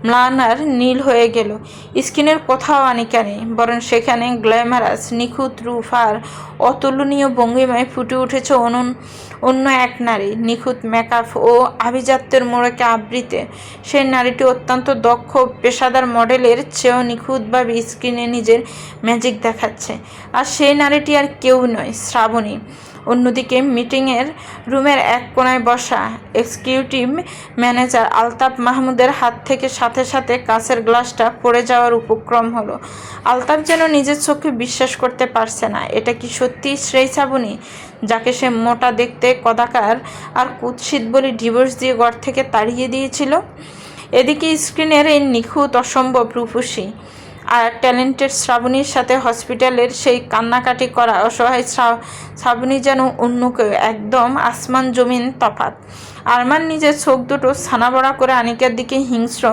ম্লান আর নীল হয়ে গেল। স্ক্রিনের কোথাও আনিকা নেই, বরং সেখানে গ্ল্যামারাস, নিখুঁত রূপ আর অতুলনীয় ভঙ্গিমায় ফুটে উঠেছে অন্য এক নারী। নিখুঁত মেকআপ ও আভিজাত্যের মোড়কে আবৃতে সেই নারীটি অত্যন্ত দক্ষ পেশাদার মডেলের চেয়েও নিখুঁতভাবে স্ক্রিনে নিজের ম্যাজিক দেখাচ্ছে। আর সেই নারীটি আর কেউ নয়, শ্রাবণী। অন্যদিকে মিটিংয়ের রুমের এক কোণায় বসা এক্সিকিউটিভ ম্যানেজার আলতাফ মাহমুদের হাত থেকে সাথে সাথে কাঁচের গ্লাসটা পড়ে যাওয়ার উপক্রম হলো। আলতাফ যেন নিজের চোখে বিশ্বাস করতে পারছে না। এটা কি সত্যিই সেই শ্রাবণী যাকে সে মোটা দেখতে, কদাকার আর কুৎসিত বলে ডিভোর্স দিয়ে ঘর থেকে তাড়িয়ে দিয়েছিল? এদিকে স্ক্রিনের এই নিখুঁত, অসম্ভব রূপসী আর ট্যালেন্টেড শ্রাবণীর সাথে হসপিটালের সেই কান্নাকাটি করা অসহায় শ্রাবণী যেন অন্য কেউ, একদম আসমান জমিন তফাৎ। আরমান নিজের চোখ দুটো ছানাবড়া করে আনিকার দিকে হিংস্র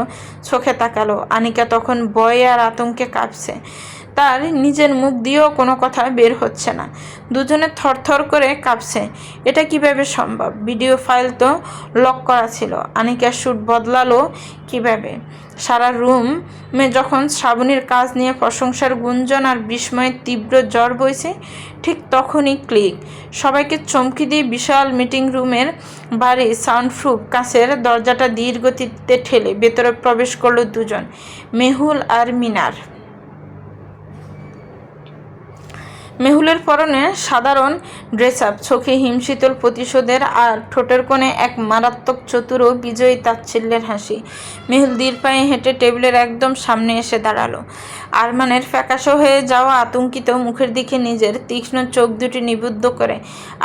চোখে তাকালো। আনিকা তখন ভয়ে আর আতঙ্কে কাঁপছে। তার নিজের মুখ দিয়েও কোনো কথা বের হচ্ছে না। দুজনে থরথর করে কাঁপছে। এটা কিভাবে সম্ভব? ভিডিও ফাইল তো লক করা ছিল। আনিকার শ্যুট বদলালো কিভাবে? সারা রুমে যখন শ্রাবণীর কাজ নিয়ে প্রশংসার গুঞ্জন আর বিস্ময়ের তীব্র ঝড় বইছে, ঠিক তখনই ক্লিক। সবাইকে চমকি দিয়ে বিশাল মিটিং রুমের বাড়ি সাউন্ডপ্রুফ কাঁচের দরজাটা ধীর গতিতে ঠেলে ভেতরে প্রবেশ করলো দুজন, মেহুল আর মিনার। মেহুলের পরনে সাধারণ ড্রেস আপ, চোখে হিমশীতল প্রতিশোধের আর ঠোঁটের কোণে এক মারাত্মক চতুর ও বিজয়ী তাচ্ছিল্যের হাসি। মেহুল ধীর পায়ে হেঁটে টেবিলের একদম সামনে এসে দাঁড়ালো। আরমানের ফ্যাকাশে হয়ে যাওয়া আতঙ্কিত মুখের দিকে নিজের তীক্ষ্ণ চোখ দুটি নিবদ্ধ করে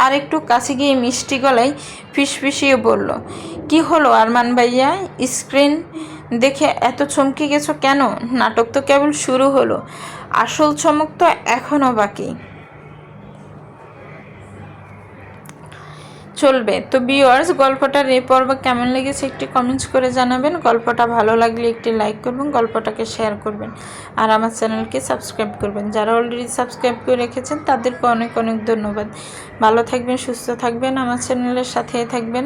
আর একটু কাছে গিয়ে মিষ্টি গলায় ফিসফিসিয়ে বলল, কি হলো আরমান ভাইয়া? স্ক্রিন দেখে এত চমকে গেছো কেন? নাটক তো কেবল শুরু হলো, আসল চমক তো এখনও বাকি। চলবে তো ভিউয়ার্স, গল্পটার এই পর্ব কেমন লেগেছে একটি কমেন্টস করে জানাবেন। গল্পটা ভালো লাগলে একটি লাইক করবেন, গল্পটাকে শেয়ার করবেন আর আমার চ্যানেলকে সাবস্ক্রাইব করবেন। যারা অলরেডি সাবস্ক্রাইব করে রেখেছেন তাদেরকে অনেক অনেক ধন্যবাদ। ভালো থাকবেন, সুস্থ থাকবেন, আমার চ্যানেলের সাথেই থাকবেন।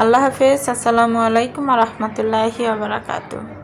আল্লাহ হাফেজ। আসসালামু আলাইকুম ওয়া রাহমাতুল্লাহি ওয়া বারাকাতুহু।